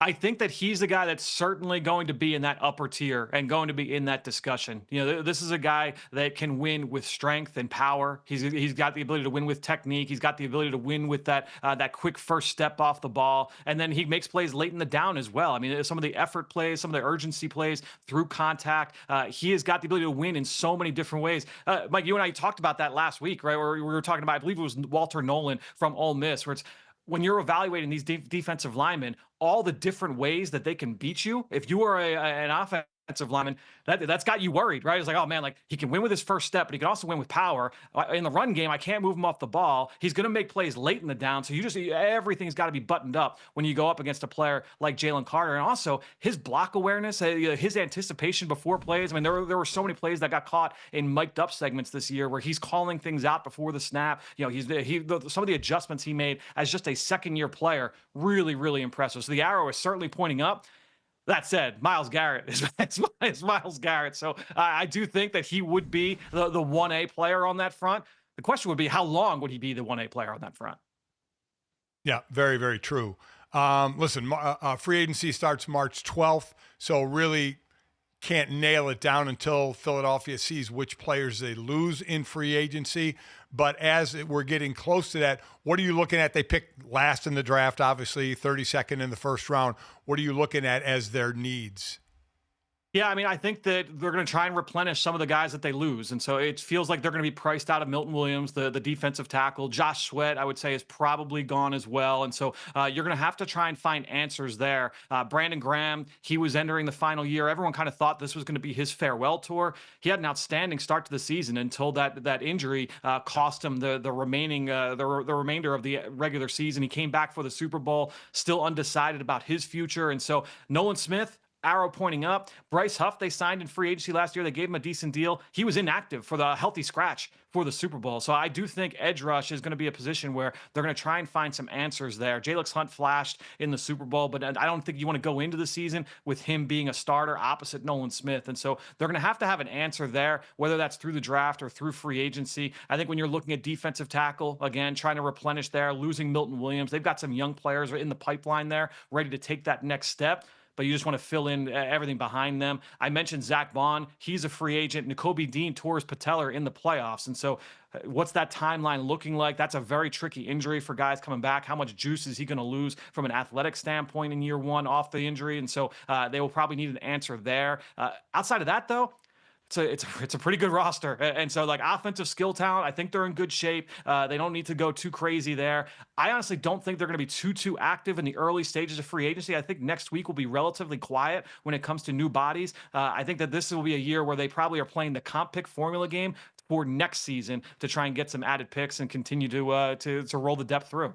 I think that he's the guy that's certainly going to be in that upper tier and going to be in that discussion. This is a guy that can win with strength and power. He's got the ability to win with technique. He's got the ability to win with that quick first step off the ball. And then he makes plays late in the down as well. I mean, some of the effort plays, some of the urgency plays through contact. He has got the ability to win in so many different ways. Mike, you and I talked about that last week, right? Where we were talking about, I believe it was Walter Nolan from Ole Miss, where it's, when you're evaluating these defensive linemen, all the different ways that they can beat you. If you are an offensive lineman, that's got you worried, right? It's like, oh man, like he can win with his first step, but he can also win with power. In the run game, I can't move him off the ball. He's going to make plays late in the down. So everything's got to be buttoned up when you go up against a player like Jalen Carter. And also his block awareness, his anticipation before plays. I mean, there were so many plays that got caught in mic'd up segments this year where he's calling things out before the snap. Some of the adjustments he made as just a second-year player, really, really impressive. So the arrow is certainly pointing up. That said, Myles Garrett is Myles Garrett. So I do think that he would be the 1A player on that front. The question would be, how long would he be the 1A player on that front? Yeah, very, very true. Listen, free agency starts March 12th, so really can't nail it down until Philadelphia sees which players they lose in free agency. But as we're getting close to that, what are you looking at? They picked last in the draft, obviously, 32nd in the first round. What are you looking at as their needs? Yeah, I mean, I think that they're going to try and replenish some of the guys that they lose. And so it feels like they're going to be priced out of Milton Williams, the defensive tackle. Josh Sweat, I would say, is probably gone as well. And so you're going to have to try and find answers there. Brandon Graham, he was entering the final year. Everyone kind of thought this was going to be his farewell tour. He had an outstanding start to the season until that injury cost him the remainder of the regular season. He came back for the Super Bowl, still undecided about his future. And so Nolan Smith, arrow pointing up. Bryce Huff, they signed in free agency last year. They gave him a decent deal. He was inactive for the healthy scratch for the Super Bowl. So I do think edge rush is going to be a position where they're going to try and find some answers there. Jalix Hunt flashed in the Super Bowl, but I don't think you want to go into the season with him being a starter opposite Nolan Smith. And so they're going to have an answer there, whether that's through the draft or through free agency. I think when you're looking at defensive tackle, again, trying to replenish there, losing Milton Williams, they've got some young players in the pipeline there ready to take that next step, but you just want to fill in everything behind them. I mentioned Zach Vaughn. He's a free agent. Nakobe Dean tore his patellar in the playoffs. And so what's that timeline looking like? That's a very tricky injury for guys coming back. How much juice is he going to lose from an athletic standpoint in year one off the injury? And so they will probably need an answer there. Outside of that, though, it's a pretty good roster. And so like offensive skill talent, I think they're in good shape. They don't need to go too crazy there. I honestly don't think they're going to be too active in the early stages of free agency. I think next week will be relatively quiet when it comes to new bodies. I think that this will be a year where they probably are playing the comp pick formula game for next season to try and get some added picks and continue to roll the depth through.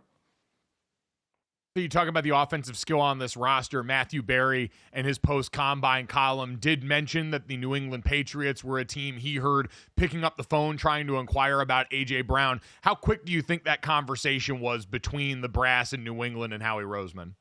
You talk about the offensive skill on this roster. Matthew Berry and his post-combine column did mention that the New England Patriots were a team he heard picking up the phone trying to inquire about A.J. Brown. How quick do you think that conversation was between the brass in New England and Howie Roseman?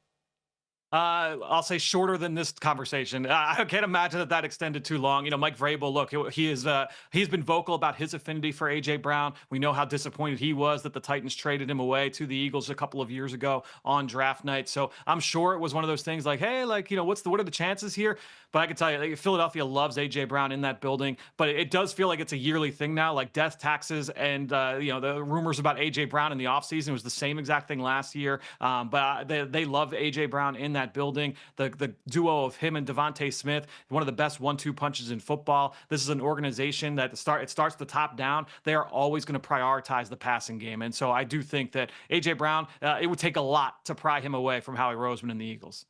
I'll say shorter than this conversation. I can't imagine that extended too long. You know, Mike Vrabel, look, he's been vocal about his affinity for A.J. Brown. We know how disappointed he was that the Titans traded him away to the Eagles a couple of years ago on draft night. So I'm sure it was one of those things like, hey, like, you know, what are the chances here? But I can tell you, like, Philadelphia loves A.J. Brown in that building, but it does feel like it's a yearly thing now, like death, taxes, and, you know, the rumors about A.J. Brown in the offseason was the same exact thing last year. But they love A.J. Brown in that building. The duo of him and Devontae Smith, one of the best 1-2 punches in football. This is an organization that it starts the top down. They are always going to prioritize the passing game. And so I do think that A.J. Brown, it would take a lot to pry him away from Howie Roseman and the Eagles.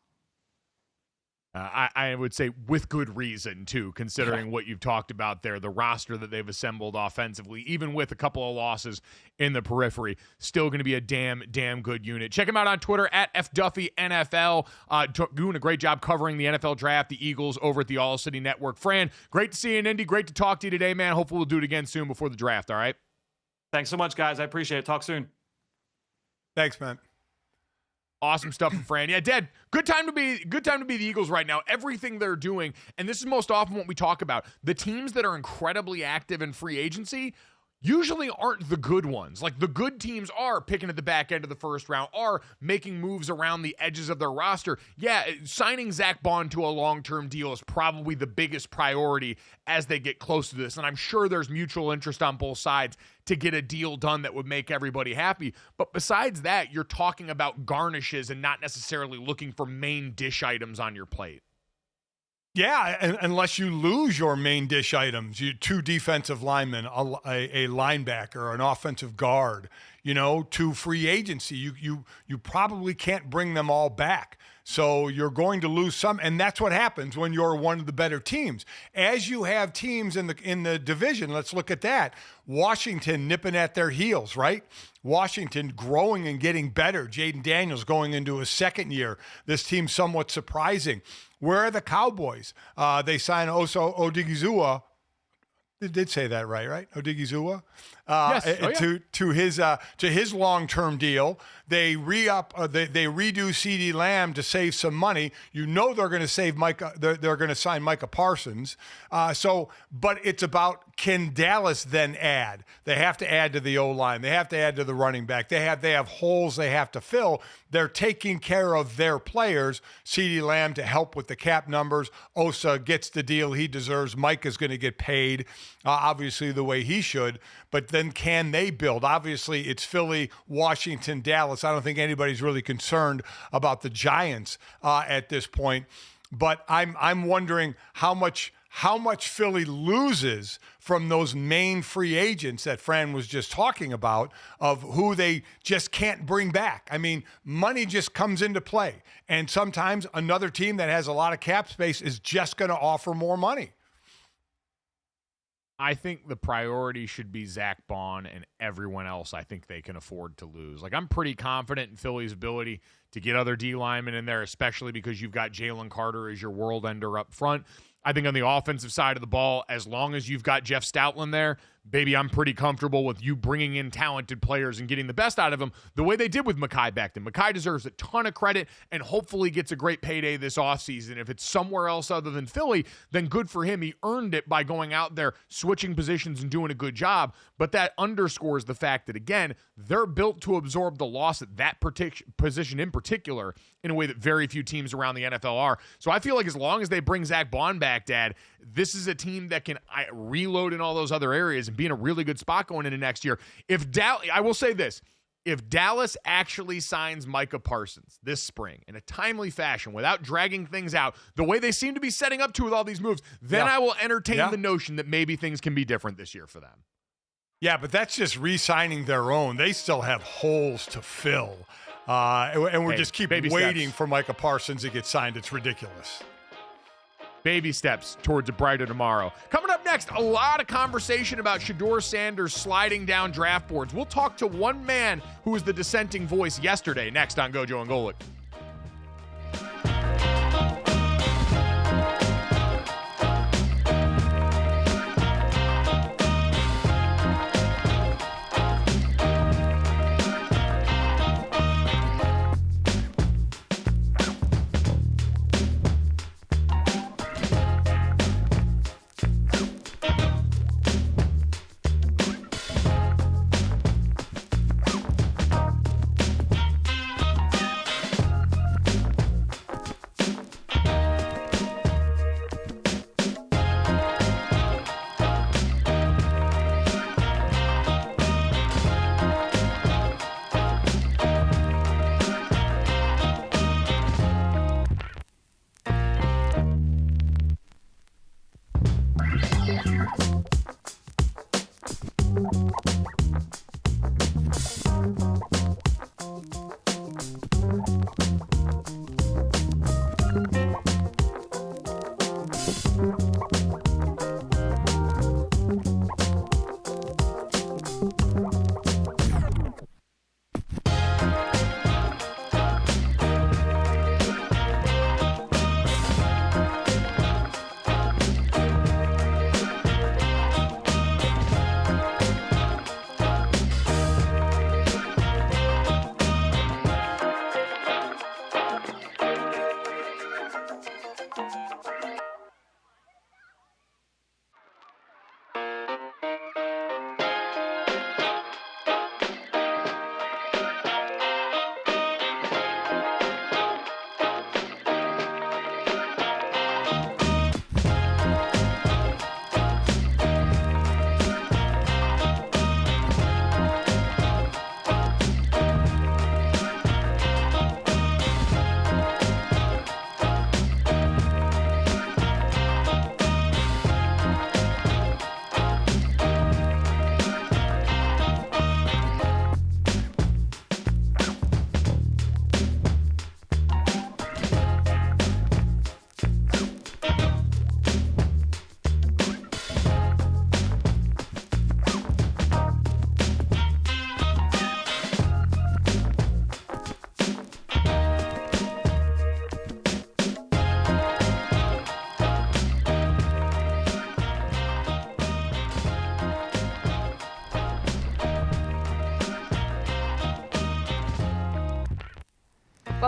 I would say with good reason, too, considering what you've talked about there, the roster that they've assembled offensively, even with a couple of losses in the periphery, still going to be a damn good unit. Check him out on Twitter at FDuffyNFL, doing a great job covering the NFL draft, the Eagles over at the All City Network. Fran, great to see you in Indy. Great to talk to you today, man. Hopefully we'll do it again soon before the draft, all right? Thanks so much, guys. I appreciate it. Talk soon. Thanks, man. Awesome stuff from Fran. Yeah, Dad, good time to be the Eagles right now. Everything they're doing, and this is most often what we talk about, the teams that are incredibly active in free agency usually aren't the good ones. Like, the good teams are picking at the back end of the first round, are making moves around the edges of their roster. Yeah, signing Zach Bond to a long-term deal is probably the biggest priority as they get close to this. And I'm sure there's mutual interest on both sides to get a deal done that would make everybody happy. But besides that, you're talking about garnishes and not necessarily looking for main dish items on your plate. Yeah, unless you lose your main dish items, two defensive linemen, a linebacker, an offensive guard, you know, to free agency, you probably can't bring them all back. So you're going to lose some, and that's what happens when you're one of the better teams. As you have teams in the division, let's look at that. Washington nipping at their heels, right? Washington growing and getting better. Jaden Daniels going into his second year. This team's somewhat surprising. Where are the Cowboys? They signed Oso Odigizua. They did say that right? Odigizua? Yes. To his long-term deal. They re-up. They redo CeeDee Lamb to save some money. You know they're going to save Micah. They're going to sign Micah Parsons. But it's about, can Dallas then add? They have to add to the O-line. They have to add to the running back. They have holes they have to fill. They're taking care of their players. CeeDee Lamb to help with the cap numbers. Osa gets the deal he deserves. Mike is going to get paid, obviously the way he should. But then can they build? Obviously, it's Philly, Washington, Dallas. I don't think anybody's really concerned about the Giants at this point. But I'm wondering how much Philly loses from those main free agents that Fran was just talking about, of who they just can't bring back. I mean, money just comes into play. And sometimes another team that has a lot of cap space is just going to offer more money. I think the priority should be Zach Bond, and everyone else I think they can afford to lose. Like, I'm pretty confident in Philly's ability to get other D linemen in there, especially because you've got Jalen Carter as your world ender up front. I think on the offensive side of the ball, as long as you've got Jeff Stoutland there, baby, I'm pretty comfortable with you bringing in talented players and getting the best out of them the way they did with Mekhi Becton. Mekhi deserves a ton of credit and hopefully gets a great payday this offseason. If it's somewhere else other than Philly, then good for him. He earned it by going out there, switching positions and doing a good job. But that underscores the fact that, again, they're built to absorb the loss at that position in particular in a way that very few teams around the NFL are. So I feel like as long as they bring Zach Bond back, Dad, this is a team that can reload in all those other areas and be in a really good spot going into next year. I will say this, if Dallas actually signs Micah Parsons this spring in a timely fashion without dragging things out the way they seem to be setting up to with all these moves, then I will entertain the notion that maybe things can be different this year for them. Yeah, but that's just re-signing their own. They still have holes to fill. And we're just keep waiting for Micah Parsons to get signed. It's ridiculous. Baby steps towards a brighter tomorrow. Coming up next. next, a lot of conversation about Shedeur Sanders sliding down draft boards. We'll talk to one man who was the dissenting voice yesterday, next on Gojo and Golic.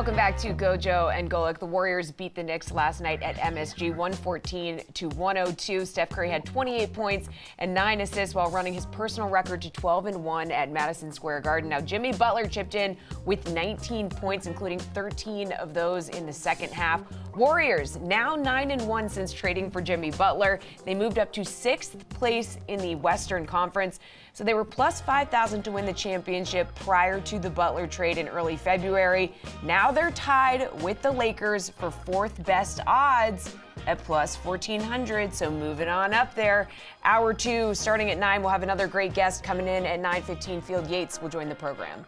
Welcome back to Gojo and Golic. The Warriors beat the Knicks last night at MSG 114-102. Steph Curry had 28 points and 9 assists while running his personal record to 12-1 at Madison Square Garden. Now, Jimmy Butler chipped in with 19 points, including 13 of those in the second half. Warriors now 9-1 since trading for Jimmy Butler. They moved up to 6th place in the Western Conference. So they were plus 5,000 to win the championship prior to the Butler trade in early February. Now they're tied with the Lakers for 4th best odds at plus 1,400. So moving on up there. Hour 2 starting at 9. We'll have another great guest coming in at 9:15. Field Yates will join the program.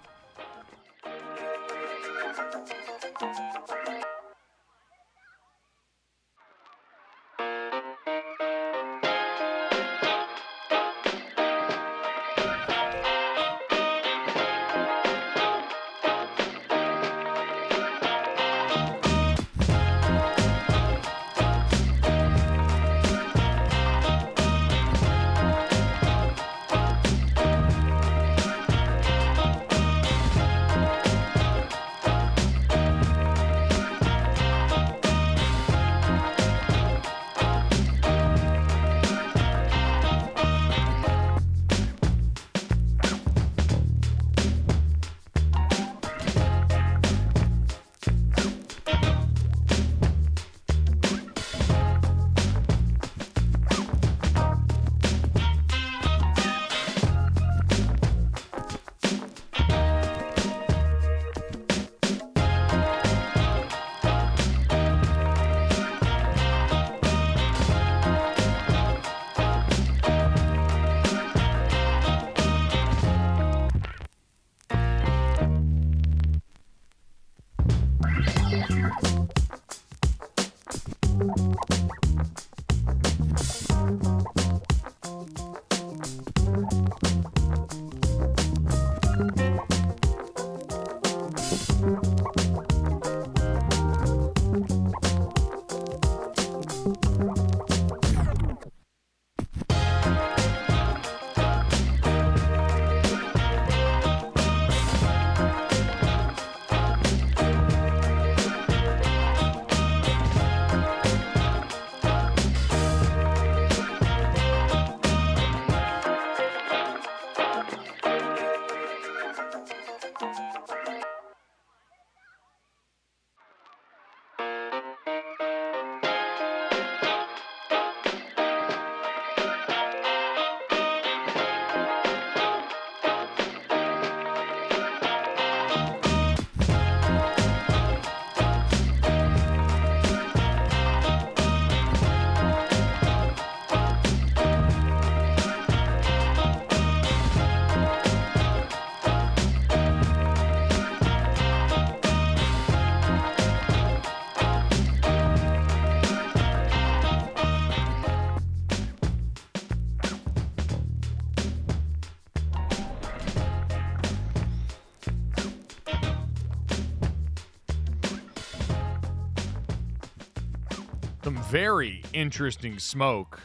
Some very interesting smoke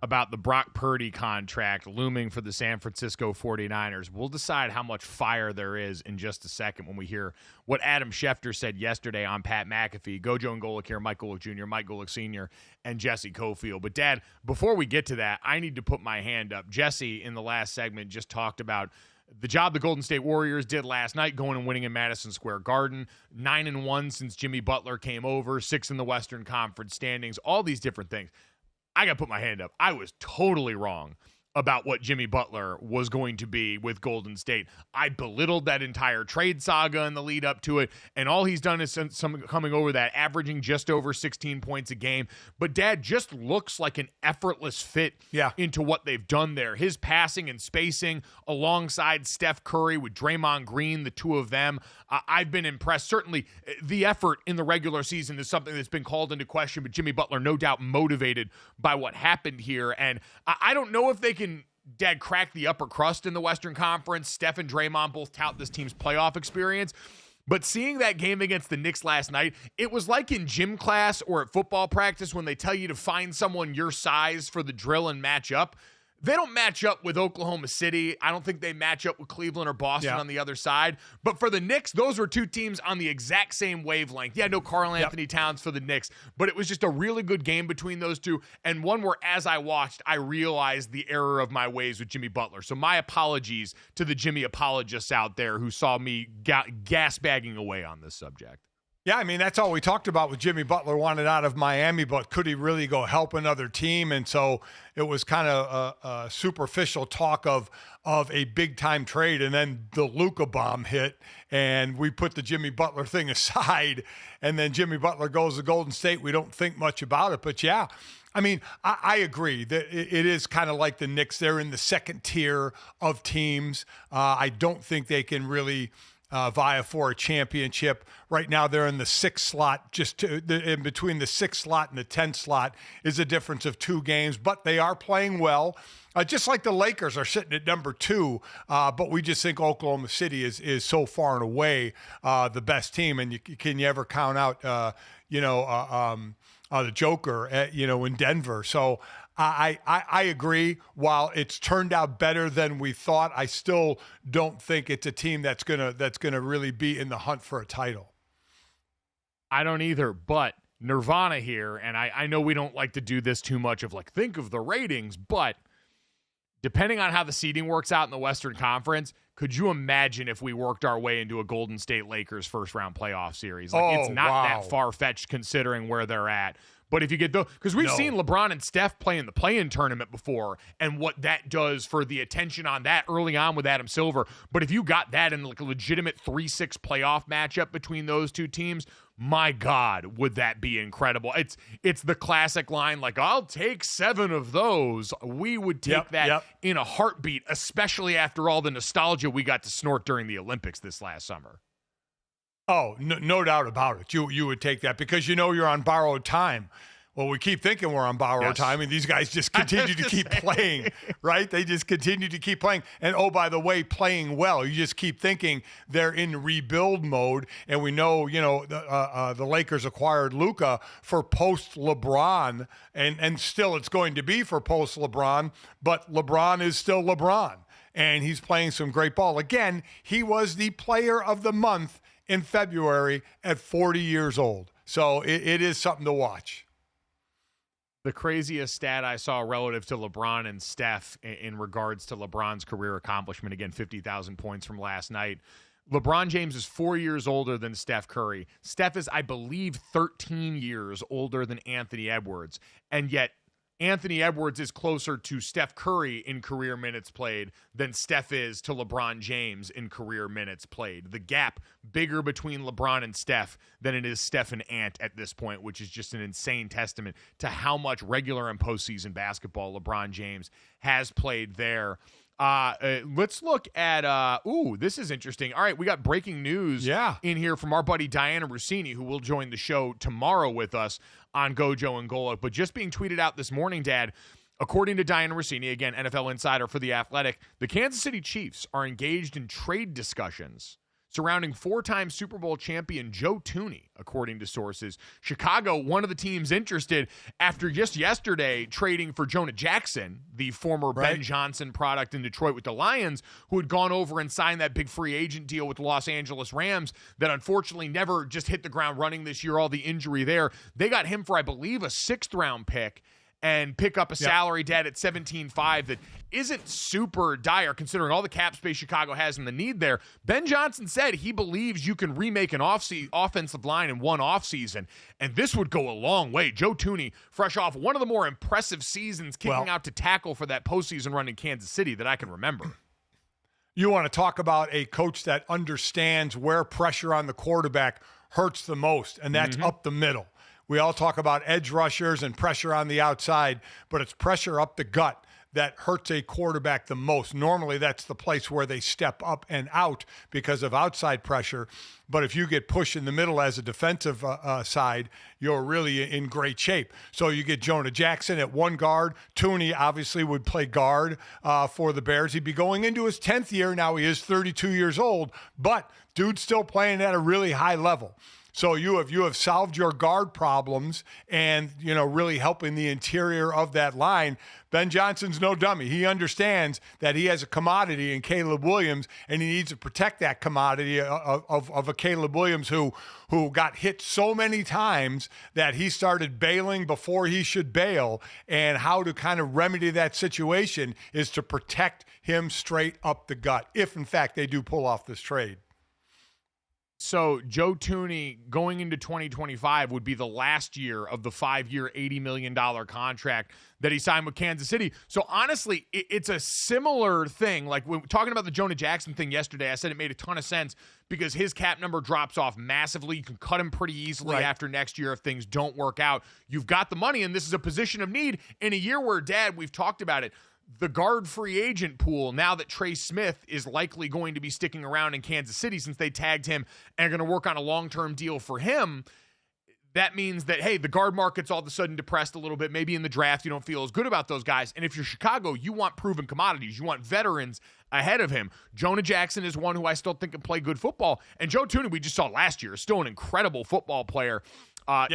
about the Brock Purdy contract looming for the San Francisco 49ers. We'll decide how much fire there is in just a second when we hear what Adam Schefter said yesterday on Pat McAfee. Gojo and Golic here, Mike Golic Jr., Mike Golic Sr., and Jesse Cofield. But, Dad, before we get to that, I need to put my hand up. Jesse, in the last segment, just talked about the job the Golden State Warriors did last night, going and winning in Madison Square Garden, 9-1 since Jimmy Butler came over, 6 in the Western Conference standings, all these different things. I got to put my hand up. I was totally wrong about what Jimmy Butler was going to be with Golden State. I belittled that entire trade saga in the lead up to it, and all he's done is since coming over that, averaging just over 16 points a game. But Dad just looks like an effortless fit into what they've done there. His passing and spacing alongside Steph Curry with Draymond Green, the two of them, I've been impressed. Certainly the effort in the regular season is something that's been called into question, but Jimmy Butler no doubt motivated by what happened here. And I don't know if they can Dad crack the upper crust in the Western Conference. Steph and Draymond both tout this team's playoff experience. But seeing that game against the Knicks last night, it was like in gym class or at football practice when they tell you to find someone your size for the drill and match up. They don't match up with Oklahoma City. I don't think they match up with Cleveland or Boston on the other side. But for the Knicks, those were two teams on the exact same wavelength. Yeah, no Karl Anthony Towns for the Knicks, but it was just a really good game between those two, and one where, as I watched, I realized the error of my ways with Jimmy Butler. So my apologies to the Jimmy apologists out there who saw me gas-bagging away on this subject. Yeah, I mean, that's all we talked about with Jimmy Butler wanted out of Miami, but could he really go help another team? And so it was kind of a superficial talk of a big-time trade, and then the Luka bomb hit, and we put the Jimmy Butler thing aside, and then Jimmy Butler goes to Golden State. We don't think much about it, but yeah, I mean, I agree that it is kind of like the Knicks. They're in the second tier of teams. I don't think they can really vie for a championship. Right now, they're in the 6th slot. In between the 6th slot and the 10th slot is a difference of 2 games, but they are playing well. Just like the Lakers are sitting at number 2, but we just think Oklahoma City is so far and away the best team. And can you ever count out, the Joker, in Denver? So I agree. While it's turned out better than we thought, I still don't think it's a team that's gonna really be in the hunt for a title. I don't either, but Nirvana here, and I know we don't like to do this too much of think of the ratings, but depending on how the seeding works out in the Western Conference, could you imagine if we worked our way into a Golden State Lakers first-round playoff series? It's not that far-fetched considering where they're at. But if you get because we've seen LeBron and Steph play in the play-in tournament before and what that does for the attention on that early on with Adam Silver. But if you got that in a legitimate 3-6 playoff matchup between those two teams, my God, would that be incredible. It's the classic line, I'll take 7 of those. We would take that in a heartbeat, especially after all the nostalgia we got to snort during the Olympics this last summer. Oh, no doubt about it. You would take that because you're on borrowed time. Well, we keep thinking we're on borrowed time, and these guys just continue to keep playing, right? They just continue to keep playing. And, oh, by the way, playing well. You just keep thinking they're in rebuild mode, and we know, the Lakers acquired Luka for post-LeBron, and still it's going to be for post-LeBron, but LeBron is still LeBron, and he's playing some great ball. Again, he was the player of the month in February at 40 years old. So it is something to watch. The craziest stat I saw relative to LeBron and Steph in regards to LeBron's career accomplishment, again, 50,000 points from last night. LeBron James is 4 years older than Steph Curry. Steph is, I believe, 13 years older than Anthony Edwards. And yet Anthony Edwards is closer to Steph Curry in career minutes played than Steph is to LeBron James in career minutes played. The gap bigger between LeBron and Steph than it is Steph and Ant at this point, which is just an insane testament to how much regular and postseason basketball LeBron James has played there. Let's look at, this is interesting. All right, we got breaking news in here from our buddy Diana Rossini, who will join the show tomorrow with us on Gojo and Golic. But just being tweeted out this morning, Dad, according to Diana Rossini, again, NFL insider for The Athletic, the Kansas City Chiefs are engaged in trade discussions surrounding four-time Super Bowl champion Joe Thuney, according to sources. Chicago, one of the teams interested after just yesterday trading for Jonah Jackson, the former Ben Johnson product in Detroit with the Lions, who had gone over and signed that big free agent deal with the Los Angeles Rams that unfortunately never just hit the ground running this year, all the injury there. They got him for, I believe, a sixth-round pick and pick up a salary, Dad, at 17.5 that isn't super dire considering all the cap space Chicago has and the need there. Ben Johnson said he believes you can remake an offensive line in one offseason, and this would go a long way. Joe Thuney, fresh off one of the more impressive seasons kicking out to tackle for that postseason run in Kansas City that I can remember. You want to talk about a coach that understands where pressure on the quarterback hurts the most, and that's up the middle. We all talk about edge rushers and pressure on the outside, but it's pressure up the gut that hurts a quarterback the most. Normally, that's the place where they step up and out because of outside pressure. But if you get pushed in the middle as a defensive side, you're really in great shape. So you get Jonah Jackson at one guard. Thuney obviously would play guard for the Bears. He'd be going into his 10th year. Now he is 32 years old, but dude's still playing at a really high level. So you have solved your guard problems and, really helping the interior of that line. Ben Johnson's no dummy. He understands that he has a commodity in Caleb Williams, and he needs to protect that commodity of a Caleb Williams who got hit so many times that he started bailing before he should bail. And how to kind of remedy that situation is to protect him straight up the gut, if, in fact, they do pull off this trade. So Joe Thuney going into 2025 would be the last year of the 5-year, $80 million contract that he signed with Kansas City. So honestly, it's a similar thing. Like when talking about the Jonah Jackson thing yesterday, I said it made a ton of sense because his cap number drops off massively. You can cut him pretty easily after next year if things don't work out. You've got the money, and this is a position of need in a year where, Dad, we've talked about it. The guard free agent pool, now that Trey Smith is likely going to be sticking around in Kansas City since they tagged him and are going to work on a long-term deal for him, that means that, hey, the guard market's all of a sudden depressed a little bit. Maybe in the draft you don't feel as good about those guys. And if you're Chicago, you want proven commodities. You want veterans ahead of him. Jonah Jackson is one who I still think can play good football. And Joe Thuney, we just saw last year, is still an incredible football player.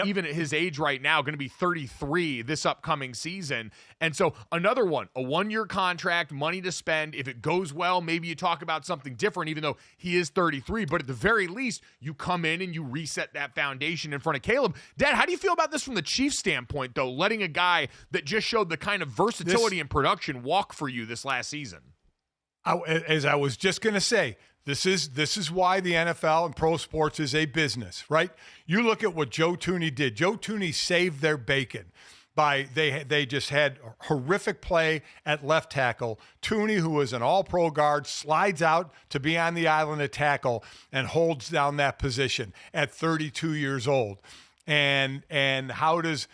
Even at his age right now, going to be 33 this upcoming season. And so another one, a 1-year contract, money to spend. If it goes well, maybe you talk about something different, even though he is 33. But at the very least, you come in and you reset that foundation in front of Caleb. Dad, how do you feel about this from the Chiefs standpoint, though, letting a guy that just showed the kind of versatility and production walk for you this last season? As I was just going to say, this is why the NFL and pro sports is a business, right? You look at what Joe Thuney did. Joe Thuney saved their bacon by they just had horrific play at left tackle. Thuney, who was an all-pro guard, slides out to be on the island at tackle and holds down that position at 32 years old. And how does,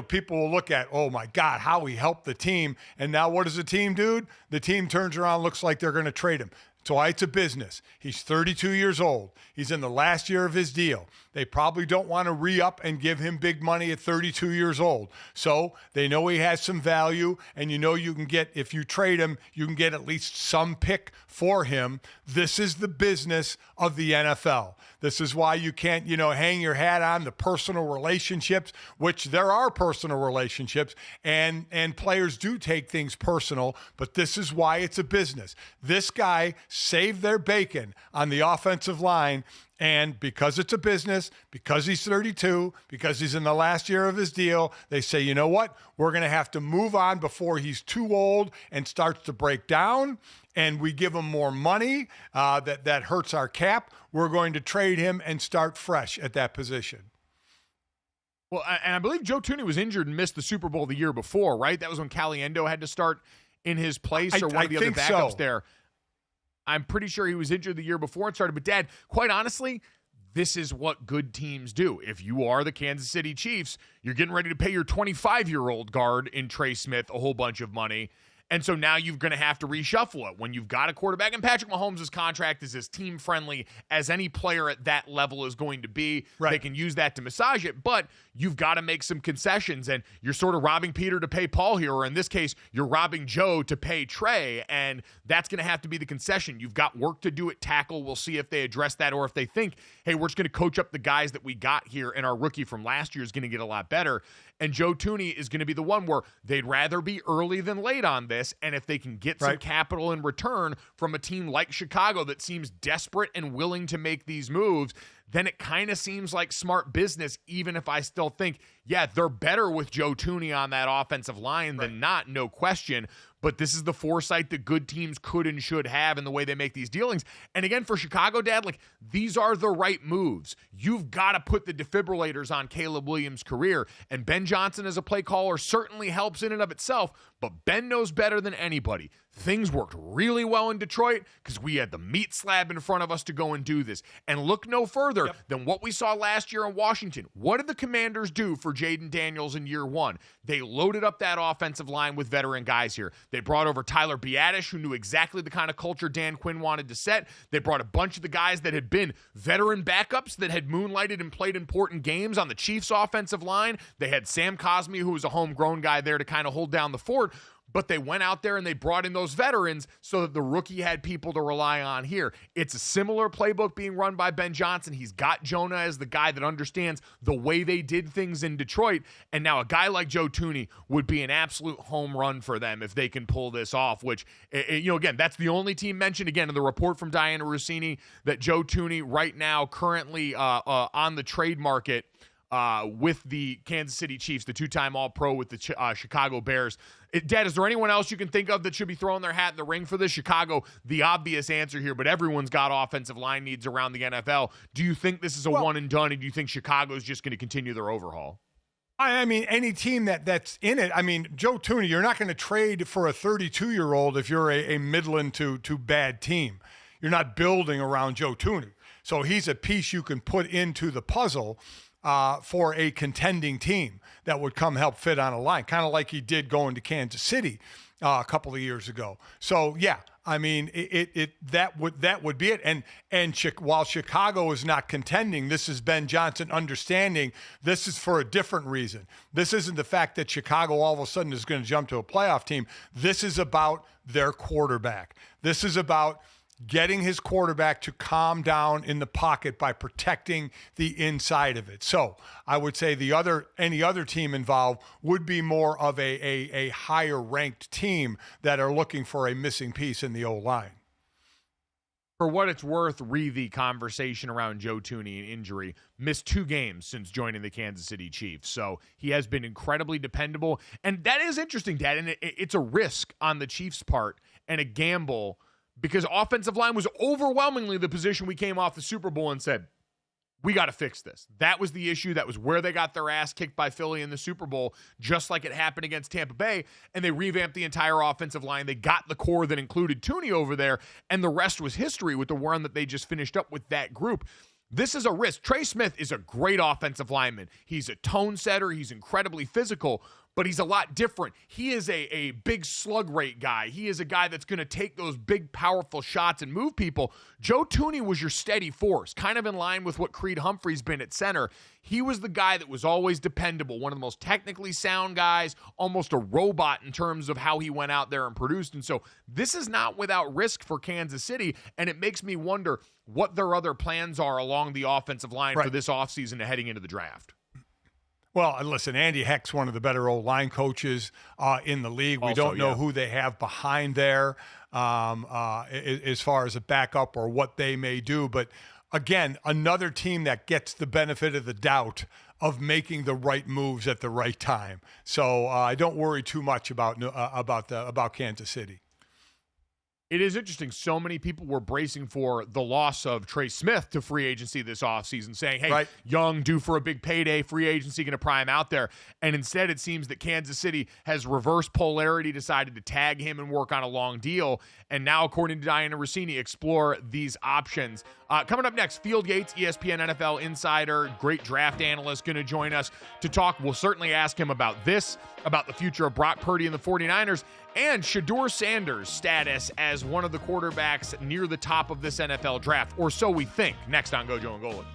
people will look at, oh my God, how he helped the team. And now what does the team do? The team turns around, looks like they're going to trade him. So why it's a business. He's 32 years old. He's in the last year of his deal. They probably don't want to re-up and give him big money at 32 years old. So they know he has some value, and you can get, if you trade him, you can get at least some pick for him. This is the business of the NFL. This is why you can't, hang your hat on the personal relationships, which there are personal relationships, and players do take things personal, but this is why it's a business. This guy save their bacon on the offensive line. And because it's a business, because he's 32, because he's in the last year of his deal, they say, you know what? We're going to have to move on before he's too old and starts to break down. And we give him more money that hurts our cap. We're going to trade him and start fresh at that position. Well, and I believe Joe Thuney was injured and missed the Super Bowl the year before, right? That was when Caliendo had to start in his place, or one of the other backups there. I'm pretty sure he was injured the year before and started. But, Dad, quite honestly, this is what good teams do. If you are the Kansas City Chiefs, you're getting ready to pay your 25-year-old guard in Trey Smith a whole bunch of money. And so now you're going to have to reshuffle it when you've got a quarterback. And Patrick Mahomes' contract is as team-friendly as any player at that level is going to be. Right. They can use that to massage it, but you've got to make some concessions. And you're sort of robbing Peter to pay Paul here, or in this case, you're robbing Joe to pay Trey, and that's going to have to be the concession. You've got work to do at tackle. We'll see if they address that, or if they think, hey, we're just going to coach up the guys that we got here, and our rookie from last year is going to get a lot better. And Joe Thuney is going to be the one where they'd rather be early than late on this. And if they can get some capital in return from a team like Chicago that seems desperate and willing to make these moves, then it kind of seems like smart business, even if I still think, yeah, they're better with Joe Thuney on that offensive line than not, no question. But this is the foresight that good teams could and should have in the way they make these dealings. And again, for Chicago, Dad, like, these are the right moves. You've got to put the defibrillators on Caleb Williams' career. And Ben Johnson as a play caller certainly helps in and of itself, but Ben knows better than anybody. Things worked really well in Detroit because we had the meat slab in front of us to go and do this. And look no further than what we saw last year in Washington. What did the Commanders do for Jaden Daniels in year one? They loaded up that offensive line with veteran guys here. They brought over Tyler Biadasz, who knew exactly the kind of culture Dan Quinn wanted to set. They brought a bunch of the guys that had been veteran backups that had moonlighted and played important games on the Chiefs' offensive line. They had Sam Cosmi, who was a homegrown guy there to kind of hold down the fort. But they went out there and they brought in those veterans so that the rookie had people to rely on here. It's a similar playbook being run by Ben Johnson. He's got Jonah as the guy that understands the way they did things in Detroit. And now a guy like Joe Thuney would be an absolute home run for them if they can pull this off, which, again, that's the only team mentioned, again, in the report from Diana Rossini, that Joe Thuney right now currently on the trade market with the Kansas City Chiefs, the two-time All-Pro with the Chicago Bears. Dad, is there anyone else you can think of that should be throwing their hat in the ring for this? Chicago, the obvious answer here, but everyone's got offensive line needs around the NFL. Do you think this is a one and done, and do you think Chicago's just going to continue their overhaul? I mean, any team that's in it. I mean, Joe Thuney, you're not going to trade for a 32-year-old if you're a Midland to bad team. You're not building around Joe Thuney. So he's a piece you can put into the puzzle for a contending team that would come help fit on a line, kind of like he did going to Kansas City a couple of years ago. So yeah, I mean, that would be it. And while Chicago is not contending, this is Ben Johnson understanding this is for a different reason. This isn't the fact that Chicago all of a sudden is going to jump to a playoff team. This is about their quarterback. This is about getting his quarterback to calm down in the pocket by protecting the inside of it. So I would say any other team involved would be more of a higher ranked team that are looking for a missing piece in the O-line. For what it's worth, the conversation around Joe Thuney and injury, missed 2 games since joining the Kansas City Chiefs. So he has been incredibly dependable. And that is interesting, Dad. And it's a risk on the Chiefs' part and a gamble, because offensive line was overwhelmingly the position we came off the Super Bowl and said, we got to fix this. That was the issue. That was where they got their ass kicked by Philly in the Super Bowl, just like it happened against Tampa Bay, and they revamped the entire offensive line. They got the core that included Thuney over there, and the rest was history with the run that they just finished up with that group. This is a risk. Trey Smith is a great offensive lineman. He's a tone setter. He's incredibly physical, but he's a lot different. He is a big slug rate guy. He is a guy that's going to take those big, powerful shots and move people. Joe Thuney was your steady force, kind of in line with what Creed Humphrey's been at center. He was the guy that was always dependable, one of the most technically sound guys, almost a robot in terms of how he went out there and produced. And so this is not without risk for Kansas City, and it makes me wonder what their other plans are along the offensive line for this offseason and heading into the draft. Well, listen, Andy Heck's one of the better line coaches in the league. We don't know who they have behind there as far as a backup or what they may do. But again, another team that gets the benefit of the doubt of making the right moves at the right time. So I don't worry too much about Kansas City. It is interesting. So many people were bracing for the loss of Trey Smith to free agency this offseason, saying, hey, Young due for a big payday, free agency going to pry him out there. And instead, it seems that Kansas City has reversed polarity, decided to tag him and work on a long deal. And now, according to Diana Rossini, explore these options. Coming up next, Field Yates, ESPN NFL insider, great draft analyst, going to join us to talk. We'll certainly ask him about this, about the future of Brock Purdy and the 49ers, and Shedeur Sanders' status as one of the quarterbacks near the top of this NFL draft, or so we think. Next on Gojo and Golic.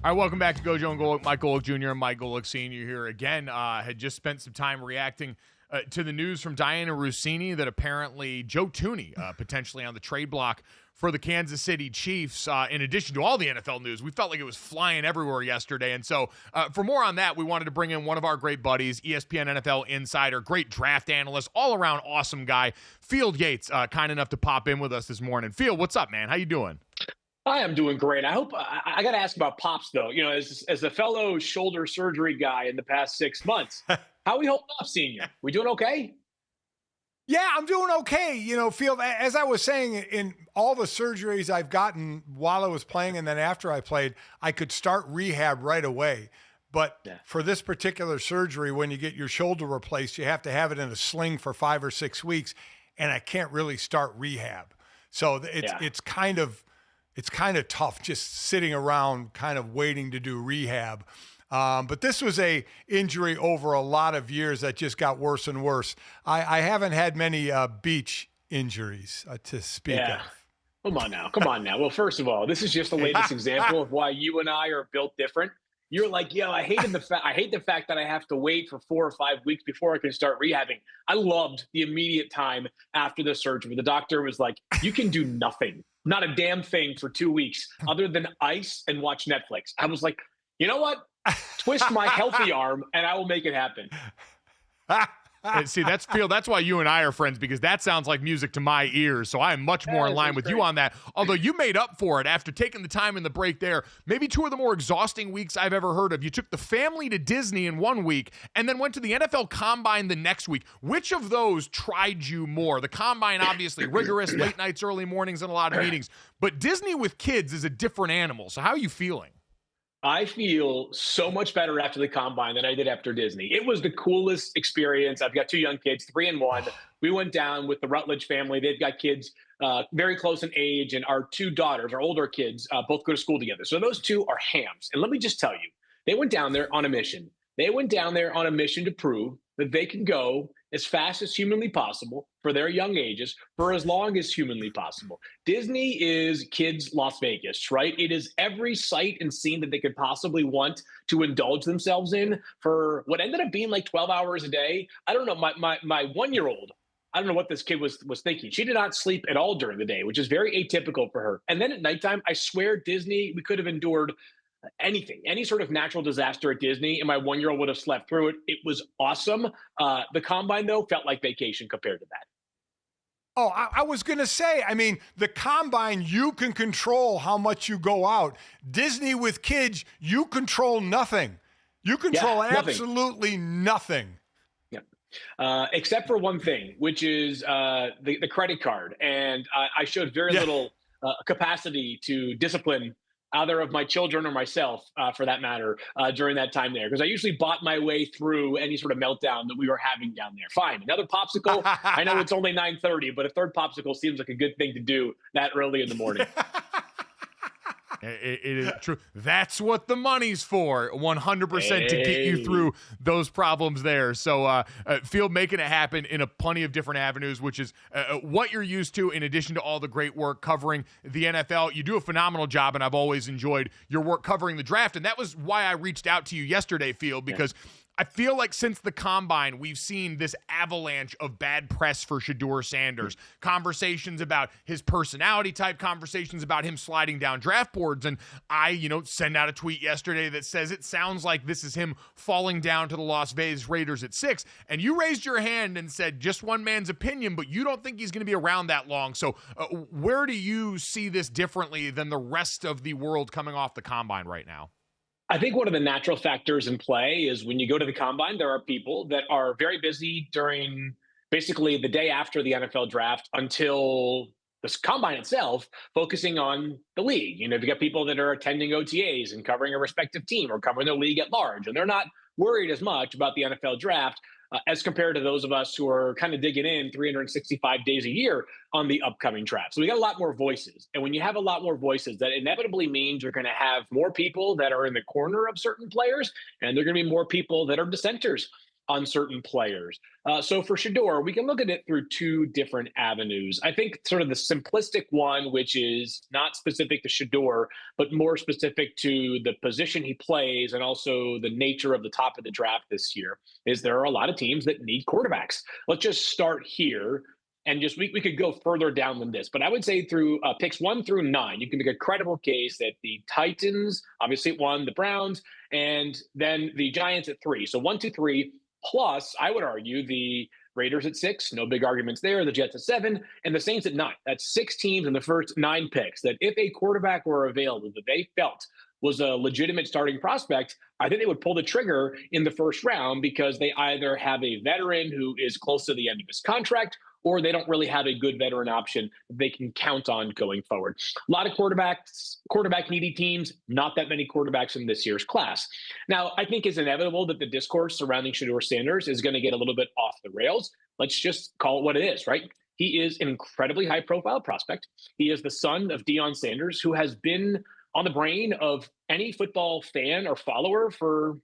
All right, welcome back to Gojo and Golic. Mike Golic Jr. and Mike Golic Sr. here again. Had just spent some time reacting to the news from Diana Rossini that apparently Joe Thuney potentially on the trade block for the Kansas City Chiefs. In addition to all the NFL news, we felt like it was flying everywhere yesterday. And so for more on that, we wanted to bring in one of our great buddies, ESPN NFL insider, great draft analyst, all-around awesome guy, Field Yates, kind enough to pop in with us this morning. Field, what's up, man? How you doing? I am doing great. I hope I got to ask about Pops though. You know, as a fellow shoulder surgery guy in the past 6 months, how we holding up, Senior? We doing okay? Yeah, I'm doing okay. You know, Field, as I was saying, in all the surgeries I've gotten while I was playing and then after I played, I could start rehab right away. But for this particular surgery, when you get your shoulder replaced, you have to have it in a sling for 5 or 6 weeks, and I can't really start rehab. So it's kind of tough just sitting around kind of waiting to do rehab. But this was a injury over a lot of years that just got worse and worse. I haven't had many beach injuries to speak of. Come on now. Come on now. Well, first of all, this is just the latest example of why you and I are built different. You're like, yo, I hate the fact that I have to wait for 4 or 5 weeks before I can start rehabbing. I loved the immediate time after the surgery. The doctor was like, you can do nothing, not a damn thing for 2 weeks other than ice and watch Netflix. I was like, you know what? Twist my healthy arm and I will make it happen. See, that's why you and I are friends, because that sounds like music to my ears. So I am much more in line with you on that. Although you made up for it after taking the time in the break there. Maybe 2 of the more exhausting weeks I've ever heard of. You took the family to Disney in 1 week and then went to the NFL Combine the next week. Which of those tried you more? The Combine, obviously rigorous, late nights, early mornings, and a lot of meetings. But Disney with kids is a different animal. So how are you feeling? I feel so much better after the Combine than I did after Disney. It was the coolest experience. I've got 2 young kids, 3 and 1. We went down with the Rutledge family. They've got kids very close in age, and our 2 daughters, our older kids, both go to school together. So those 2 are hams. And let me just tell you, they went down there on a mission. They went down there on a mission to prove that they can go as fast as humanly possible for their young ages for as long as humanly possible. Disney is kids' Las Vegas, right? It is every sight and scene that they could possibly want to indulge themselves in for what ended up being like 12 hours a day. I don't know, my 1-year-old, I don't know what this kid was thinking. She did not sleep at all during the day, which is very atypical for her. And then at nighttime, I swear Disney, we could have endured anything, any sort of natural disaster at Disney, and my 1-year-old would have slept through it. It was awesome. The Combine, though, felt like vacation compared to that. Oh, I was going to say, I mean, the Combine, you can control how much you go out. Disney with kids, you control nothing. You control absolutely nothing. Yeah. Except for one thing, which is the credit card. And I showed very little capacity to discipline either of my children or myself, for that matter, during that time there. Because I usually bought my way through any sort of meltdown that we were having down there. Fine, another popsicle. I know it's only 9:30, but a third popsicle seems like a good thing to do that early in the morning. It is true. That's what the money's for, 100% to get you through those problems there. So Field making it happen in a plenty of different avenues, which is what you're used to in addition to all the great work covering the NFL. You do a phenomenal job, and I've always enjoyed your work covering the draft. And that was why I reached out to you yesterday, Field, because I feel like since the Combine, we've seen this avalanche of bad press for Shedeur Sanders. Conversations about his personality type, conversations about him sliding down draft boards. And I, send out a tweet yesterday that says it sounds like this is him falling down to the Las Vegas Raiders at 6. And you raised your hand and said just one man's opinion, but you don't think he's going to be around that long. So where do you see this differently than the rest of the world coming off the Combine right now? I think one of the natural factors in play is when you go to the Combine, there are people that are very busy during basically the day after the NFL draft until the Combine itself, focusing on the league. You've got people that are attending OTAs and covering a respective team or covering their league at large, and they're not worried as much about the NFL draft as compared to those of us who are kind of digging in 365 days a year on the upcoming draft. So we got a lot more voices. And when you have a lot more voices, that inevitably means you're going to have more people that are in the corner of certain players, and there are going to be more people that are dissenters on certain players. So for Shedeur, we can look at it through 2 different avenues. I think sort of the simplistic one, which is not specific to Shedeur, but more specific to the position he plays and also the nature of the top of the draft this year, is there are a lot of teams that need quarterbacks. Let's just start here. And just we could go further down than this, but I would say through picks 1 through 9, you can make a credible case that the Titans, obviously at 1, the Browns, and then the Giants at 3. So 1, 2, 3. Plus, I would argue the Raiders at 6, no big arguments there. The Jets at 7, and the Saints at 9. That's 6 teams in the first 9 picks that if a quarterback were available that they felt was a legitimate starting prospect, I think they would pull the trigger in the first round because they either have a veteran who is close to the end of his contract or they don't really have a good veteran option that they can count on going forward. A lot of quarterback needy teams, not that many quarterbacks in this year's class. Now, I think it's inevitable that the discourse surrounding Shedeur Sanders is going to get a little bit off the rails. Let's just call it what it is, right? He is an incredibly high-profile prospect. He is the son of Deion Sanders, who has been on the brain of any football fan or follower for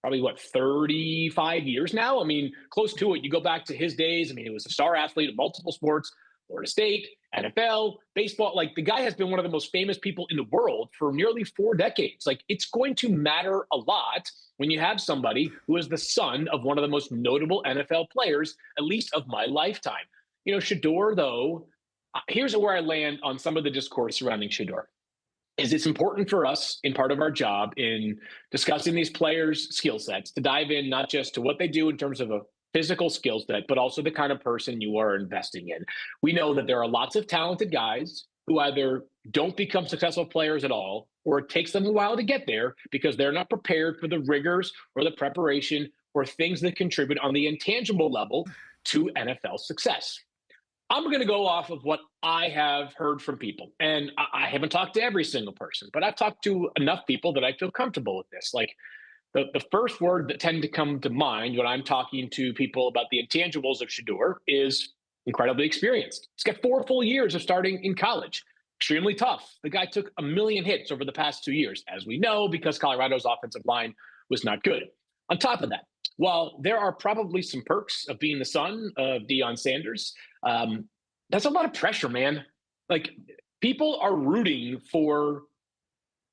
probably 35 years now. I mean, close to it. You go back to his days. I mean, he was a star athlete of multiple sports, Florida State, NFL, baseball. Like, the guy has been one of the most famous people in the world for nearly 4 decades. Like, it's going to matter a lot when you have somebody who is the son of one of the most notable NFL players, at least of my lifetime. Shedeur, though, here's where I land on some of the discourse surrounding Shedeur. Is it's important for us in part of our job in discussing these players' skill sets to dive in not just to what they do in terms of a physical skill set, but also the kind of person you are investing in. We know that there are lots of talented guys who either don't become successful players at all, or it takes them a while to get there because they're not prepared for the rigors or the preparation or things that contribute on the intangible level to NFL success. I'm going to go off of what I have heard from people. And I haven't talked to every single person, but I've talked to enough people that I feel comfortable with this. Like, the first word that tend to come to mind when I'm talking to people about the intangibles of Shedeur is incredibly experienced. He's got 4 full years of starting in college. Extremely tough. The guy took 1 million hits over the past 2 years, as we know, because Colorado's offensive line was not good. On top of that, while there are probably some perks of being the son of Deion Sanders, that's a lot of pressure, man. Like, people are rooting for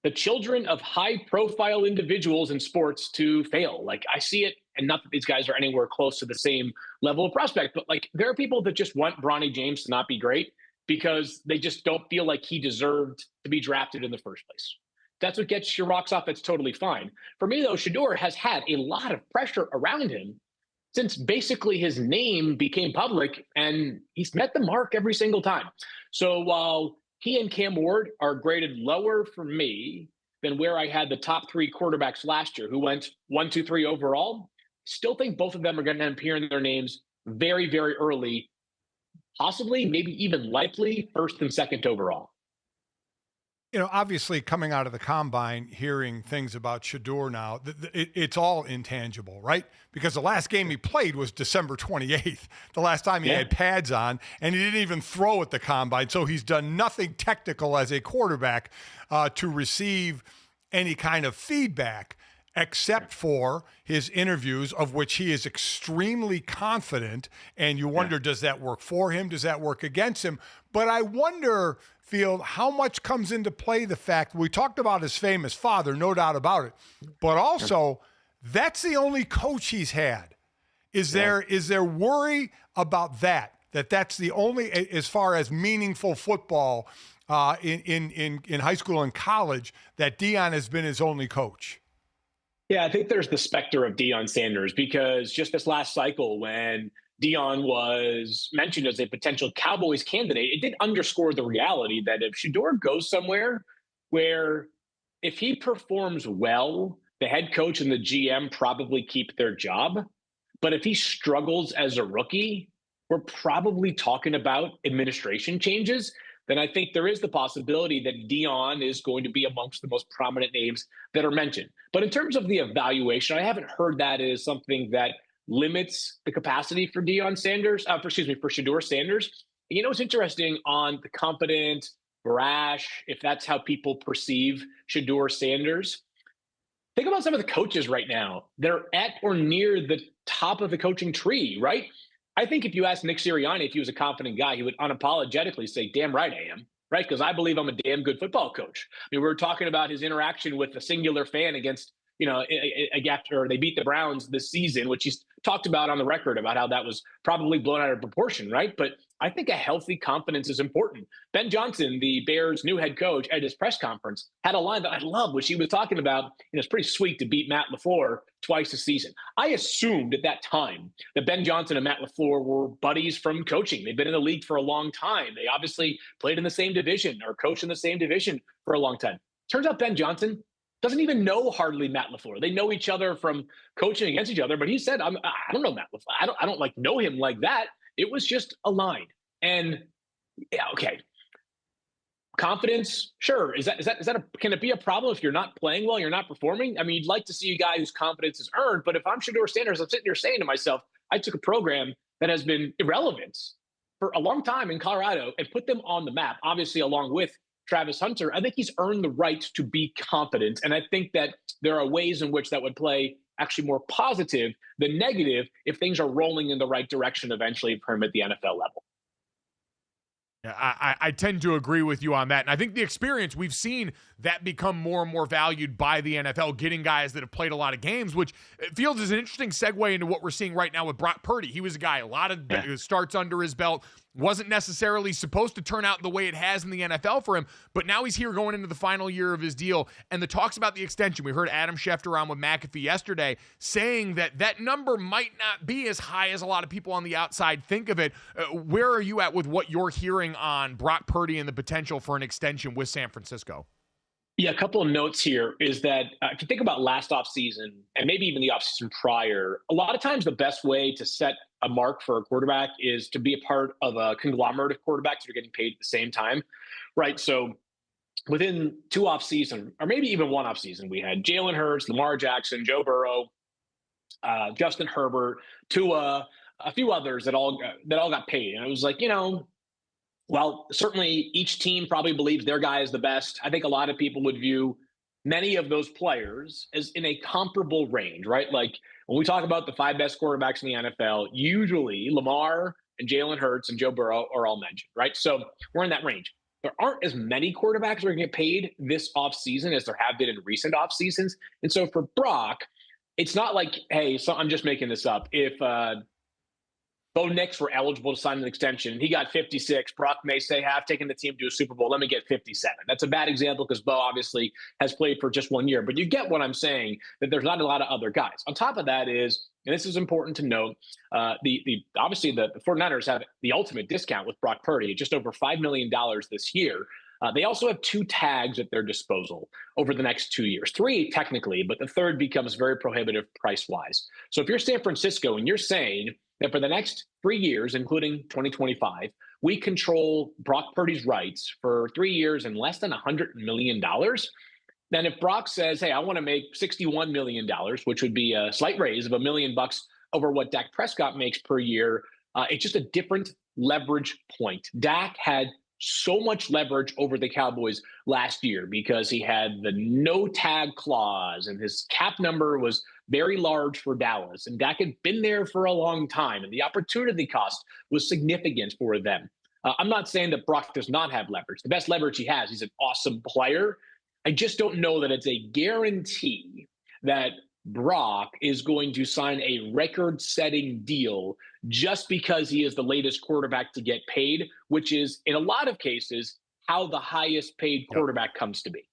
the children of high-profile individuals in sports to fail. Like, I see it, and not that these guys are anywhere close to the same level of prospect, but like, there are people that just want Bronny James to not be great because they just don't feel like he deserved to be drafted in the first place. That's what gets your rocks off. That's totally fine. For me, though, Shedeur has had a lot of pressure around him since basically his name became public, and he's met the mark every single time. So while he and Cam Ward are graded lower for me than where I had the top 3 quarterbacks last year, who went 1, 2, 3 overall, still think both of them are going to appear in their names very, very early, possibly, maybe even likely, 1st and 2nd overall. Obviously coming out of the combine, hearing things about Shedeur now, it's all intangible, right? Because the last game he played was December 28th, the last time he had pads on, and he didn't even throw at the combine. So he's done nothing technical as a quarterback to receive any kind of feedback, except for his interviews, of which he is extremely confident. And you wonder, does that work for him? Does that work against him? But I wonder, Field, how much comes into play the fact we talked about his famous father, no doubt about it, but also that's the only coach he's had. Is there worry about that's the only, as far as meaningful football in high school and college, that Deion has been his only coach? Yeah, I think there's the specter of Deion Sanders, because just this last cycle, when Deion was mentioned as a potential Cowboys candidate, it did underscore the reality that if Shedeur goes somewhere where, if he performs well, the head coach and the GM probably keep their job. But if he struggles as a rookie, we're probably talking about administration changes. Then I think there is the possibility that Deion is going to be amongst the most prominent names that are mentioned. But in terms of the evaluation, I haven't heard that as something that limits the capacity for Deion Sanders, for Shedeur Sanders. It's interesting on the competent, brash, if that's how people perceive Shedeur Sanders. Think about some of the coaches right now. They're at or near the top of the coaching tree, right? I think if you ask Nick Sirianni if he was a confident guy, he would unapologetically say, damn right I am, right? Because I believe I'm a damn good football coach. I mean, we were talking about his interaction with a singular fan against, after they beat the Browns this season, which he's talked about on the record about how that was probably blown out of proportion, right? But I think a healthy confidence is important. Ben Johnson, the Bears' new head coach, at his press conference had a line that I love, which he was talking about. It's pretty sweet to beat Matt LaFleur twice a season. I assumed at that time that Ben Johnson and Matt LaFleur were buddies from coaching. They've been in the league for a long time. They obviously played in the same division or coached in the same division for a long time. Turns out Ben Johnson doesn't even know hardly Matt LaFleur. They know each other from coaching against each other, but he said, I don't know Matt LaFleur. I don't know him like that. It was just a line. And okay. Confidence, sure. Can it be a problem if you're not playing well, you're not performing? I mean, you'd like to see a guy whose confidence is earned, but if I'm Shedeur Sanders, I'm sitting here saying to myself, I took a program that has been irrelevant for a long time in Colorado and put them on the map, obviously along with Travis Hunter. I think he's earned the right to be confident. And I think that there are ways in which that would play actually more positive than negative if things are rolling in the right direction eventually for him at the NFL level. I tend to agree with you on that. And I think the experience, we've seen that become more and more valued by the NFL, getting guys that have played a lot of games, which Fields is an interesting segue into what we're seeing right now with Brock Purdy. He was a guy, a lot of starts under his belt, wasn't necessarily supposed to turn out the way it has in the NFL for him, but now he's here going into the final year of his deal. And the talks about the extension, we heard Adam Schefter on with McAfee yesterday saying that that number might not be as high as a lot of people on the outside think of it. Where are you at with what you're hearing on Brock Purdy and the potential for an extension with San Francisco? Yeah, a couple of notes here is that if you think about last offseason and maybe even the offseason prior, a lot of times the best way to set a mark for a quarterback is to be a part of a conglomerate of quarterbacks that are getting paid at the same time, right? So within 2 offseason, or maybe even 1 offseason, we had Jalen Hurts, Lamar Jackson, Joe Burrow, Justin Herbert, Tua, a few others that all got paid. And it was like, well, certainly each team probably believes their guy is the best. I think a lot of people would view many of those players as in a comparable range, right? Like when we talk about the 5 best quarterbacks in the NFL, usually Lamar and Jalen Hurts and Joe Burrow are all mentioned, right? So we're in that range. There aren't as many quarterbacks that are going to get paid this offseason as there have been in recent offseasons. And so for Brock, it's not like, hey, so I'm just making this up. If Bo Nix were eligible to sign an extension, he got 56. Brock may say, I've taken the team to a Super Bowl. Let me get 57. That's a bad example because Bo obviously has played for just 1 year. But you get what I'm saying, that there's not a lot of other guys. On top of that is, and this is important to note, obviously the 49ers have the ultimate discount with Brock Purdy, just over $5 million this year. They also have 2 tags at their disposal over the next 2 years. 3 technically, but the third becomes very prohibitive price-wise. So if you're San Francisco and you're saying that for the next 3 years, including 2025, we control Brock Purdy's rights for 3 years and less than $100 million, then if Brock says, hey, I want to make $61 million, which would be a slight raise of $1 million over what Dak Prescott makes per year, it's just a different leverage point. Dak had so much leverage over the Cowboys last year because he had the no tag clause and his cap number was very large for Dallas. And Dak had been there for a long time and the opportunity cost was significant for them. I'm not saying that Brock does not have leverage. The best leverage he has, he's an awesome player. I just don't know that it's a guarantee that Brock is going to sign a record-setting deal just because he is the latest quarterback to get paid, which is, in a lot of cases, how the highest paid quarterback comes to be.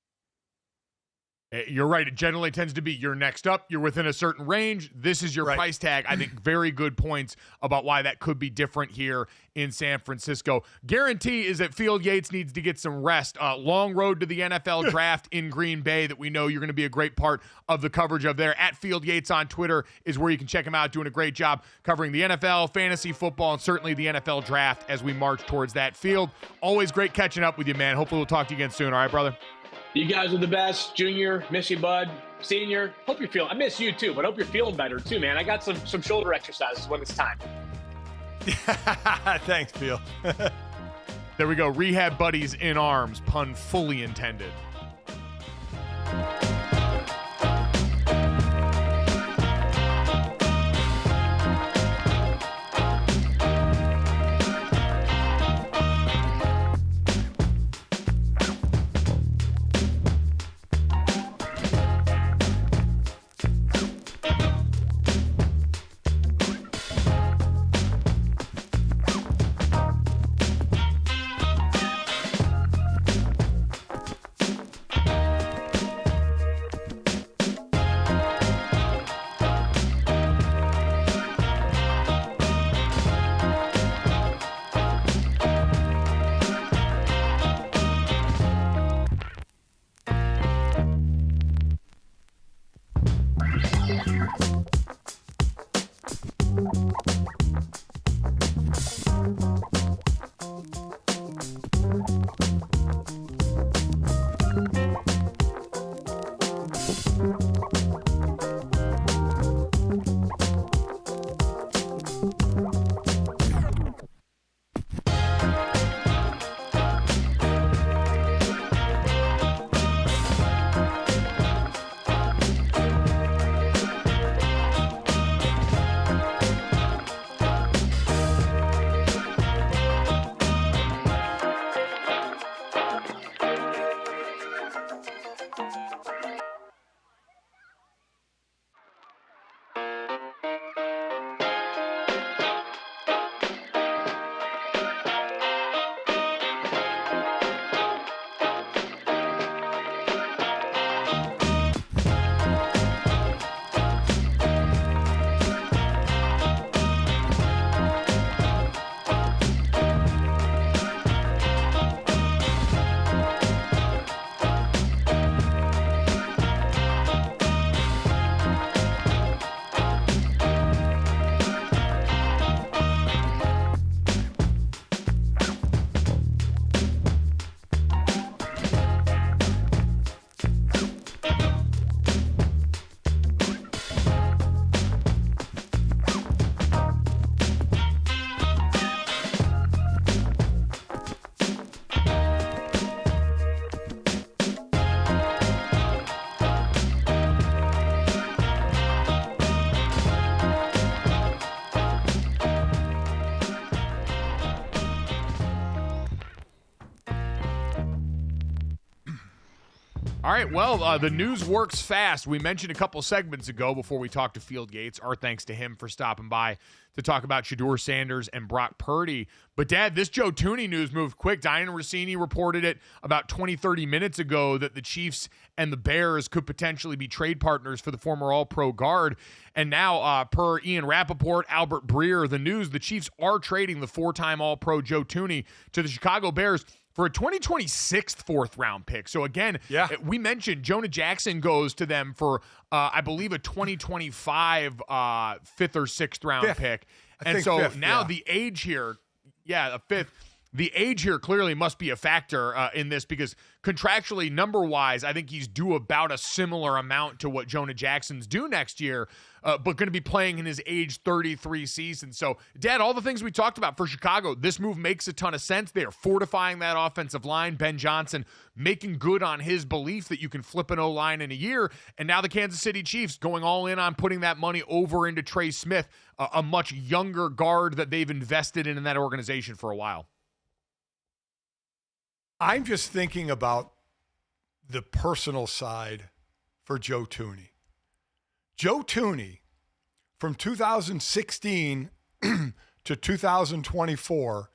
You're right. It generally tends to be you're next up. You're within a certain range. This is your price tag. I think very good points about why that could be different here in San Francisco. Guarantee is that Field Yates needs to get some rest. Long road to the NFL draft in Green Bay that we know you're going to be a great part of the coverage of there. At Field Yates on Twitter is where you can check him out, doing a great job covering the NFL, fantasy football, and certainly the NFL draft as we march towards that field. Always great catching up with you, man. Hopefully we'll talk to you again soon. All right, brother? You guys are the best. Junior, miss you, bud. Senior, hope you're feeling. I miss you too, but hope you're feeling better too, man. I got some shoulder exercises when it's time. Thanks, Phil. There we go. Rehab buddies in arms, pun fully intended. All right, well, the news works fast. We mentioned a couple segments ago before we talked to Field Yates. Our thanks to him for stopping by to talk about Shedeur Sanders and Brock Purdy. But, Dad, this Joe Thuney news moved quick. Diana Rossini reported it about 20, 30 minutes ago that the Chiefs and the Bears could potentially be trade partners for the former All-Pro guard. And now, per Ian Rappaport, Albert Breer, the news, the Chiefs are trading the four-time All-Pro Joe Thuney to the Chicago Bears for a 2026 fourth-round pick. So, again, we mentioned Jonah Jackson goes to them for, I believe, a 2025 fifth or sixth-round pick. And so fifth, now the age here, a fifth. The age here clearly must be a factor in this because contractually, number-wise, I think he's due about a similar amount to what Jonah Jackson's due next year, but going to be playing in his age 33 season. So, Dad, all the things we talked about for Chicago, this move makes a ton of sense. They are fortifying that offensive line. Ben Johnson making good on his belief that you can flip an O-line in a year. And now the Kansas City Chiefs going all in on putting that money over into Trey Smith, a much younger guard that they've invested in that organization for a while. I'm just thinking about the personal side for Joe Thuney. Joe Thuney, from 2016 to 2024,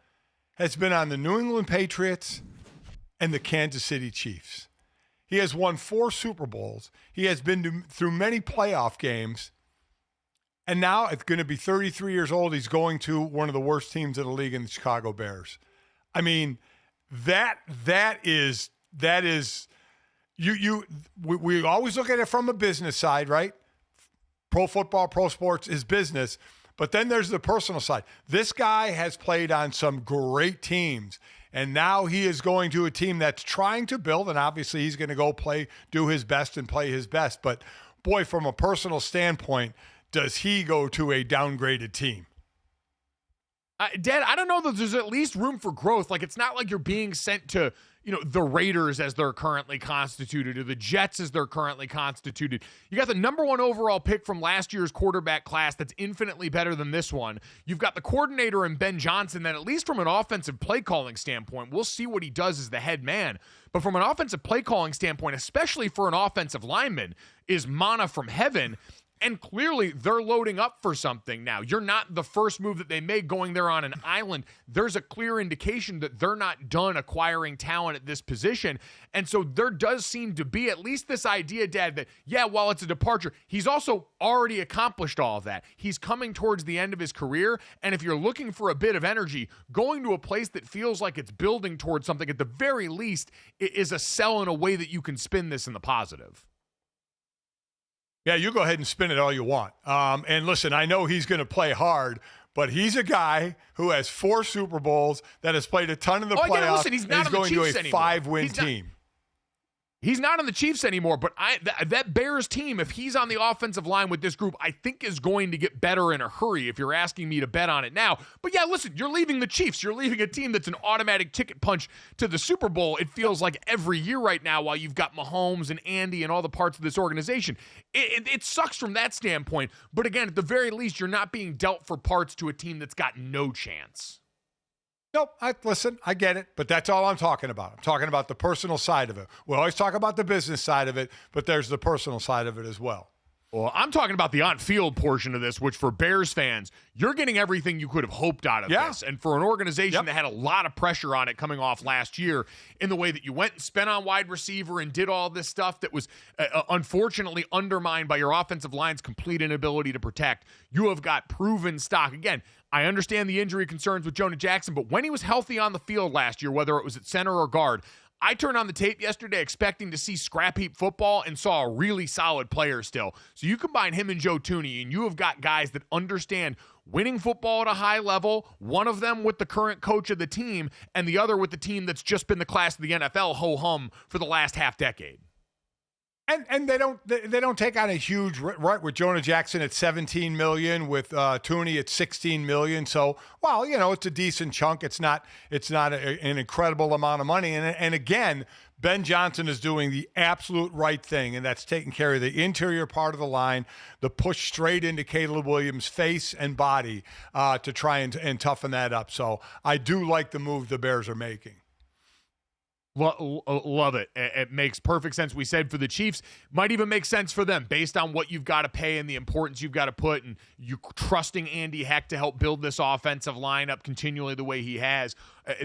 has been on the New England Patriots and the Kansas City Chiefs. He has won 4 Super Bowls. He has been through many playoff games. And now, it's going to be 33 years old. He's going to one of the worst teams in the league in the Chicago Bears. I mean, that is we always look at it from a business side, right? Pro football, pro sports is business, but then there's the personal side. This guy has played on some great teams, and now he is going to a team that's trying to build, and obviously he's going to go do his best and play his best. But boy, from a personal standpoint, does he go to a downgraded team? Dad, I don't know that there's at least room for growth. Like, it's not like you're being sent to, the Raiders as they're currently constituted or the Jets as they're currently constituted. You got the number 1 overall pick from last year's quarterback class that's infinitely better than this one. You've got the coordinator in Ben Johnson that, at least from an offensive play calling standpoint, we'll see what he does as the head man. But from an offensive play calling standpoint, especially for an offensive lineman, is manna from heaven. And clearly, they're loading up for something now. You're not the first move that they made going there on an island. There's a clear indication that they're not done acquiring talent at this position. And so there does seem to be at least this idea, Dad, that, while it's a departure, he's also already accomplished all of that. He's coming towards the end of his career. And if you're looking for a bit of energy, going to a place that feels like it's building towards something, at the very least, is a sell in a way that you can spin this in the positive. Yeah, you go ahead and spin it all you want. And listen, I know he's going to play hard, but he's a guy who has 4 Super Bowls, that has played a ton in the playoffs, listen, he's not and he's going to a 5-win team. He's not on the Chiefs anymore, but that Bears team, if he's on the offensive line with this group, I think is going to get better in a hurry if you're asking me to bet on it now. But yeah, listen, you're leaving the Chiefs. You're leaving a team that's an automatic ticket punch to the Super Bowl. It feels like every year right now, while you've got Mahomes and Andy and all the parts of this organization. It sucks from that standpoint. But again, at the very least, you're not being dealt for parts to a team that's got no chance. Nope. Listen, I get it, but that's all I'm talking about. I'm talking about the personal side of it. We always talk about the business side of it, but there's the personal side of it as well. Well, I'm talking about the on-field portion of this, which for Bears fans, you're getting everything you could have hoped out of this. And for an organization that had a lot of pressure on it coming off last year in the way that you went and spent on wide receiver and did all this stuff that was unfortunately undermined by your offensive line's complete inability to protect, you have got proven stock. Again, I understand the injury concerns with Jonah Jackson, but when he was healthy on the field last year, whether it was at center or guard, I turned on the tape yesterday expecting to see scrap heap football and saw a really solid player still. So you combine him and Joe Thuney, and you have got guys that understand winning football at a high level, one of them with the current coach of the team, and the other with the team that's just been the class of the NFL ho-hum for the last half decade. And they don't take on a huge, right, with Jonah Jackson at $17 million, with Thuney at $16 million. So, well, it's a decent chunk. It's not an incredible amount of money. And again, Ben Johnson is doing the absolute right thing, and that's taking care of the interior part of the line, the push straight into Caleb Williams' face and body to try and toughen that up. So I do like the move the Bears are making. Love it. It makes perfect sense. We said for the Chiefs, might even make sense for them based on what you've got to pay and the importance you've got to put, and you trusting Andy Heck to help build this offensive lineup continually the way he has.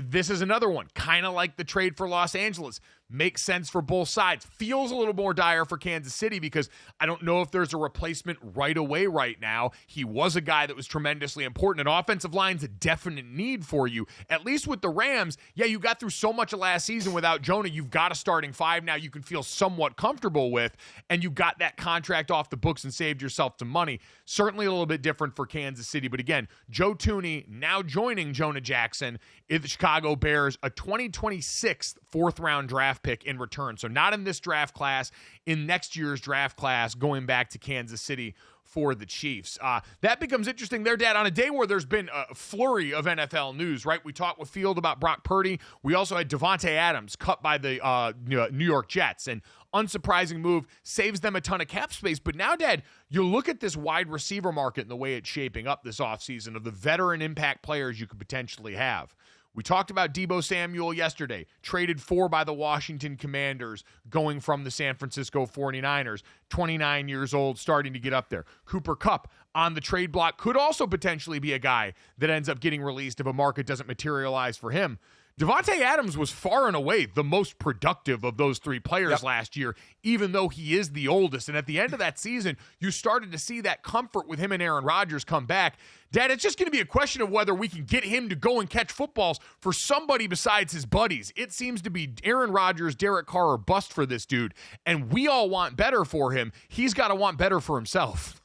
This is another one, kind of like the trade for Los Angeles. Makes sense for both sides. Feels a little more dire for Kansas City because I don't know if there's a replacement right away right now. He was a guy that was tremendously important. An offensive line's a definite need for you. At least with the Rams, yeah, you got through so much of last season without Jonah. You've got a starting five now you can feel somewhat comfortable with, and you got that contract off the books and saved yourself some money. Certainly a little bit different for Kansas City. But again, Joe Thuney now joining Jonah Jackson in the Chicago Bears, a 2026 fourth-round draft pick in return. So not in this draft class, in next year's draft class, going back to Kansas City for the Chiefs. That becomes interesting there, Dad, on a day where there's been a flurry of NFL news, right? We talked with Field about Brock Purdy. We also had Davante Adams cut by the New York Jets. And unsurprising move, saves them a ton of cap space. But now, Dad, you look at this wide receiver market and the way it's shaping up this offseason of the veteran impact players you could potentially have. We talked about Deebo Samuel yesterday, traded for by the Washington Commanders, going from the San Francisco 49ers, 29 years old, starting to get up there. Cooper Kupp on the trade block could also potentially be a guy that ends up getting released if a market doesn't materialize for him. Davante Adams was far and away the most productive of those three players last year, even though he is the oldest. And at the end of that season, you started to see that comfort with him and Aaron Rodgers come back. Dad, it's just going to be a question of whether we can get him to go and catch footballs for somebody besides his buddies. It seems to be Aaron Rodgers, Derek Carr, or bust for this dude. And we all want better for him. He's got to want better for himself.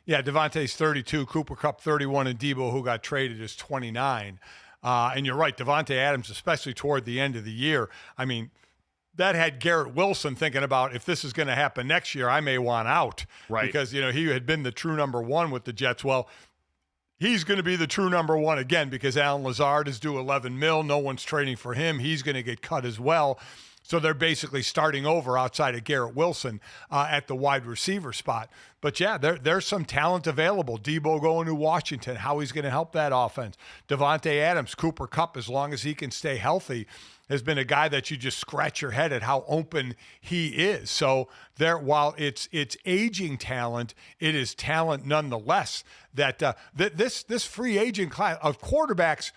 Yeah, Davante's 32, Cooper Kupp 31, and Deebo, who got traded, is 29. And you're right, Davante Adams, especially toward the end of the year, I mean, that had Garrett Wilson thinking about, if this is going to happen next year, I may want out. Right. Because, he had been the true number one with the Jets. Well, he's going to be the true number one again because Alan Lazard is due $11 million. No one's trading for him. He's going to get cut as well. So they're basically starting over outside of Garrett Wilson at the wide receiver spot. But, yeah, there's some talent available. Deebo going to Washington, how he's going to help that offense. Davante Adams, Cooper Kupp, as long as he can stay healthy, has been a guy that you just scratch your head at how open he is. So while it's aging talent, it is talent nonetheless. That this free agent class of quarterbacks,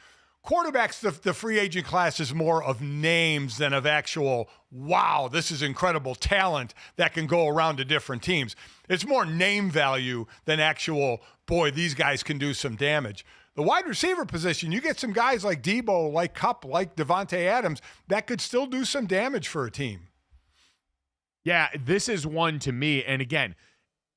the free agent class is more of names than of actual, wow, this is incredible talent that can go around to different teams. It's more name value than actual, boy, these guys can do some damage. The wide receiver position, you get some guys like Deebo, like Kupp, like Davante Adams, that could still do some damage for a team. Yeah, this is one to me. And again,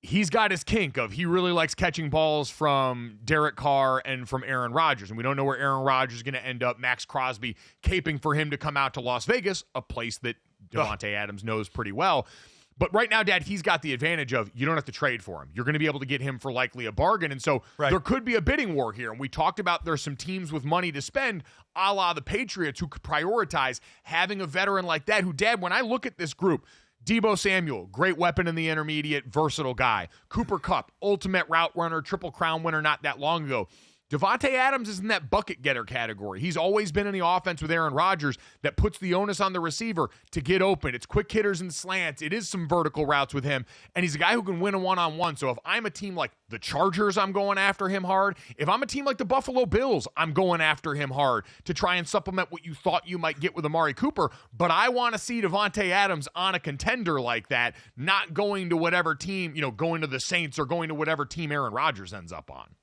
he's got his kink of he really likes catching balls from Derek Carr and from Aaron Rodgers. And we don't know where Aaron Rodgers is going to end up. Max Crosby caping for him to come out to Las Vegas, a place that Davante Adams knows pretty well. But right now, Dad, he's got the advantage of you don't have to trade for him. You're going to be able to get him for likely a bargain. And so there could be a bidding war here. And we talked about there's some teams with money to spend, a la the Patriots, who could prioritize having a veteran like that who, Dad, when I look at this group, Deebo Samuel, great weapon in the intermediate, versatile guy. Cooper Kupp, ultimate route runner, Triple Crown winner not that long ago. Davante Adams is in that bucket getter category. He's always been in the offense with Aaron Rodgers that puts the onus on the receiver to get open. It's quick hitters and slants. It is some vertical routes with him. And he's a guy who can win a one-on-one. So if I'm a team like the Chargers, I'm going after him hard. If I'm a team like the Buffalo Bills, I'm going after him hard to try and supplement what you thought you might get with Amari Cooper. But I want to see Davante Adams on a contender like that, not going to whatever team, going to the Saints or going to whatever team Aaron Rodgers ends up on.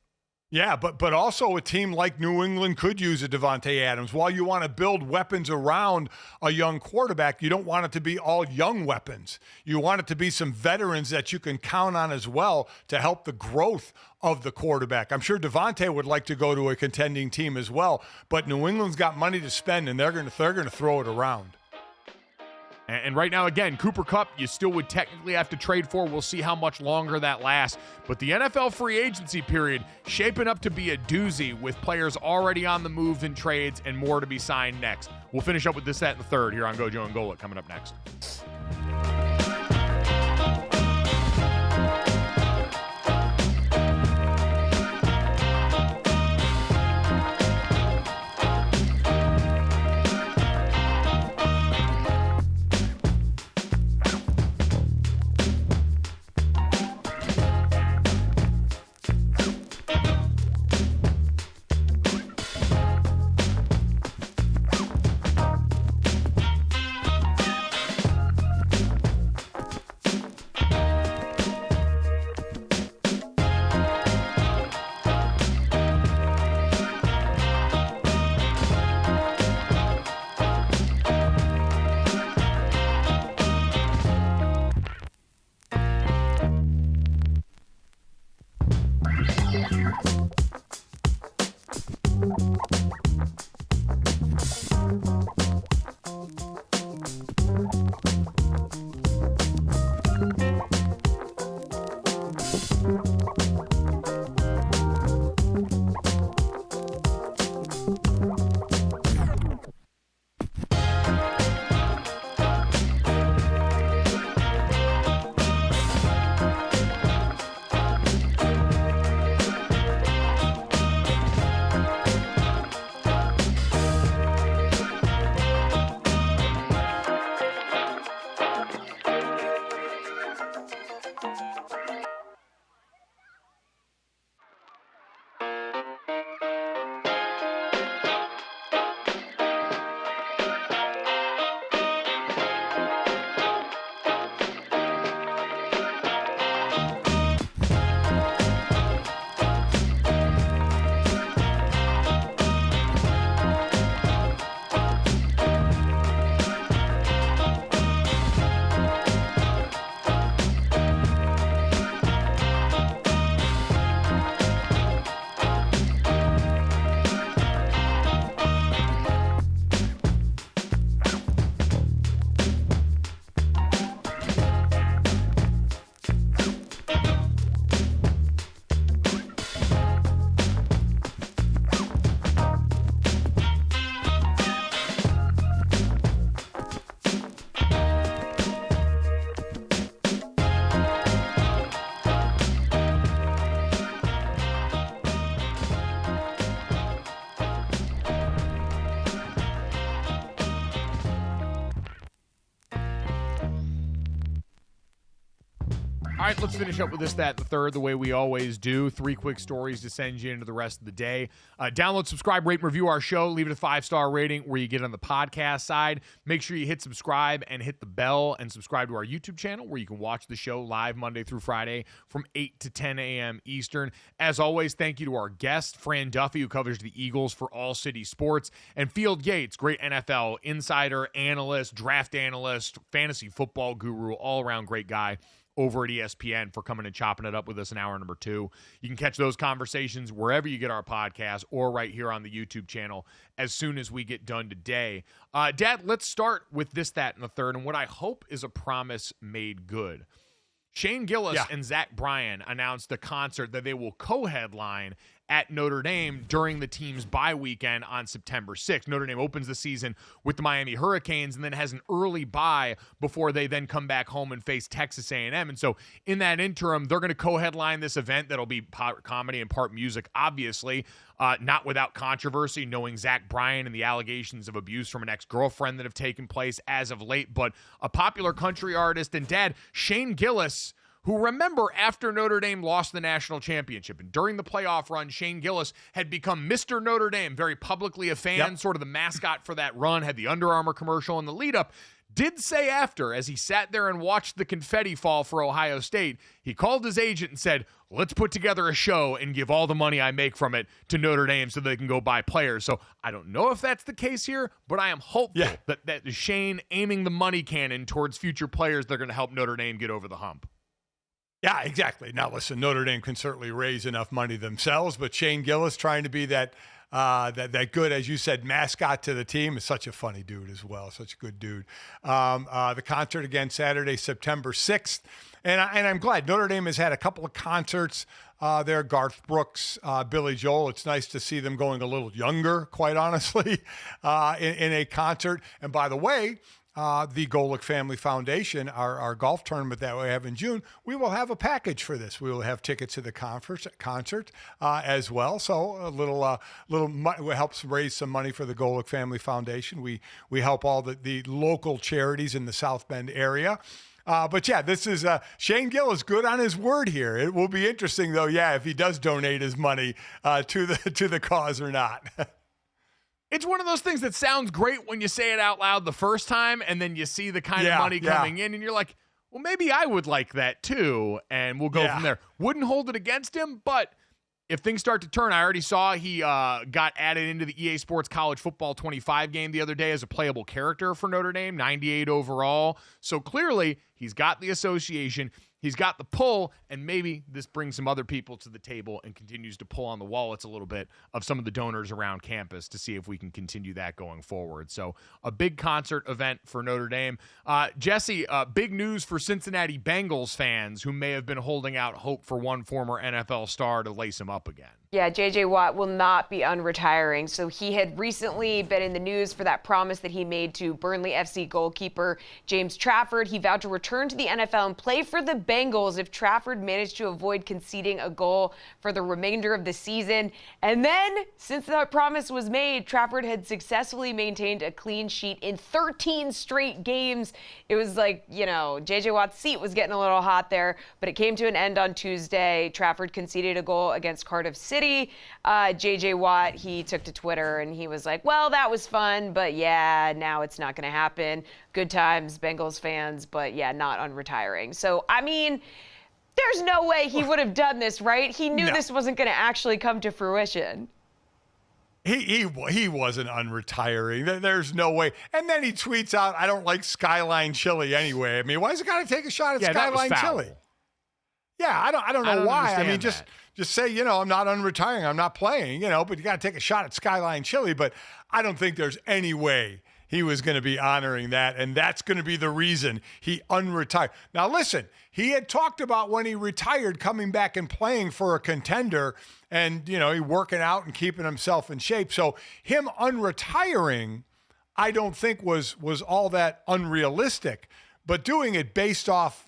Yeah, but also a team like New England could use a Davante Adams. While you want to build weapons around a young quarterback, you don't want it to be all young weapons. You want it to be some veterans that you can count on as well to help the growth of the quarterback. I'm sure Davante would like to go to a contending team as well, but New England's got money to spend, and they're going to throw it around. And right now, again, Cooper Kupp, you still would technically have to trade for. We'll see how much longer that lasts. But the NFL free agency period shaping up to be a doozy with players already on the move in trades and more to be signed next. We'll finish up with this, that, and the third here on Gojo and Golic coming up next. All right, let's finish up with this, that, and the third, the way we always do. 3 quick stories to send you into the rest of the day. Download, subscribe, rate, and review our show. Leave it a 5-star rating where you get on the podcast side. Make sure you hit subscribe and hit the bell and subscribe to our YouTube channel where you can watch the show live Monday through Friday from 8 to 10 a.m. Eastern. As always, thank you to our guest, Fran Duffy, who covers the Eagles for All City Sports, and Field Yates, great NFL insider, analyst, draft analyst, fantasy football guru, all-around great guy over at ESPN, for coming and chopping it up with us in hour number 2. You can catch those conversations wherever you get our podcast or right here on the YouTube channel as soon as we get done today. Dad, let's start with this, that, and the third, and what I hope is a promise made good. Shane Gillis and Zach Bryan announced a concert that they will co-headline at Notre Dame during the team's bye weekend on September 6th. Notre Dame opens the season with the Miami Hurricanes and then has an early bye before they then come back home and face Texas A&M. And so in that interim, they're going to co-headline this event that'll be part comedy and part music, obviously, not without controversy, knowing Zach Bryan and the allegations of abuse from an ex-girlfriend that have taken place as of late. But a popular country artist and dad, Shane Gillis, who, remember, after Notre Dame lost the national championship and during the playoff run, Shane Gillis had become Mr. Notre Dame, very publicly a fan, sort of the mascot for that run, had the Under Armour commercial in the lead-up, did say after, as he sat there and watched the confetti fall for Ohio State, he called his agent and said, let's put together a show and give all the money I make from it to Notre Dame so they can go buy players. So I don't know if that's the case here, but I am hopeful that Shane aiming the money cannon towards future players that are going to help Notre Dame get over the hump. Yeah, exactly. Now, listen, Notre Dame can certainly raise enough money themselves, but Shane Gillis trying to be that good, as you said, mascot to the team is such a funny dude as well, such a good dude. The concert again Saturday, September 6th, and I'm glad Notre Dame has had a couple of concerts there. Garth Brooks, Billy Joel. It's nice to see them going a little younger, quite honestly, in a concert. And by the way, the Golic Family Foundation, our golf tournament that we have in June, we will have a package for this. We will have tickets to the concert as well. So a little helps raise some money for the Golic Family Foundation. We help all the local charities in the South Bend area. But yeah, this is Shane Gillis good on his word here. It will be interesting though, if he does donate his money to the cause or not. It's one of those things that sounds great when you say it out loud the first time, and then you see the kind of money coming in, and you're like, well, maybe I would like that too, and we'll go from there. Wouldn't hold it against him, but if things start to turn, I already saw he got added into the EA Sports College Football 25 game the other day as a playable character for Notre Dame, 98 overall. So clearly, he's got the association. He's got the pull, and maybe this brings some other people to the table and continues to pull on the wallets a little bit of some of the donors around campus to see if we can continue that going forward. So a big concert event for Notre Dame. Jesse, big news for Cincinnati Bengals fans who may have been holding out hope for one former NFL star to lace him up again. Yeah, J.J. Watt will not be unretiring. So he had recently been in the news for that promise that he made to Burnley FC goalkeeper James Trafford. He vowed to return to the NFL and play for the Bengals if Trafford managed to avoid conceding a goal for the remainder of the season. And then, since that promise was made, Trafford had successfully maintained a clean sheet in 13 straight games. It was like, J.J. Watt's seat was getting a little hot there, but it came to an end on Tuesday. Trafford conceded a goal against Cardiff City. J.J. Watt, he took to Twitter and he was like, well, that was fun, but yeah, now it's not going to happen. Good times, Bengals fans, but yeah, not unretiring. So, I mean, there's no way he would have done this, right? He knew this wasn't going to actually come to fruition. He wasn't unretiring. There's no way. And then he tweets out, I don't like Skyline Chili anyway. I mean, why is it got to take a shot at Skyline Chili? Yeah, I don't know why. I mean, just say, I'm not unretiring. I'm not playing, but you got to take a shot at Skyline Chili. But I don't think there's any way he was going to be honoring that. And that's going to be the reason he unretired. Now, listen, he had talked about when he retired coming back and playing for a contender and, he working out and keeping himself in shape. So him unretiring, I don't think was all that unrealistic. But doing it based off,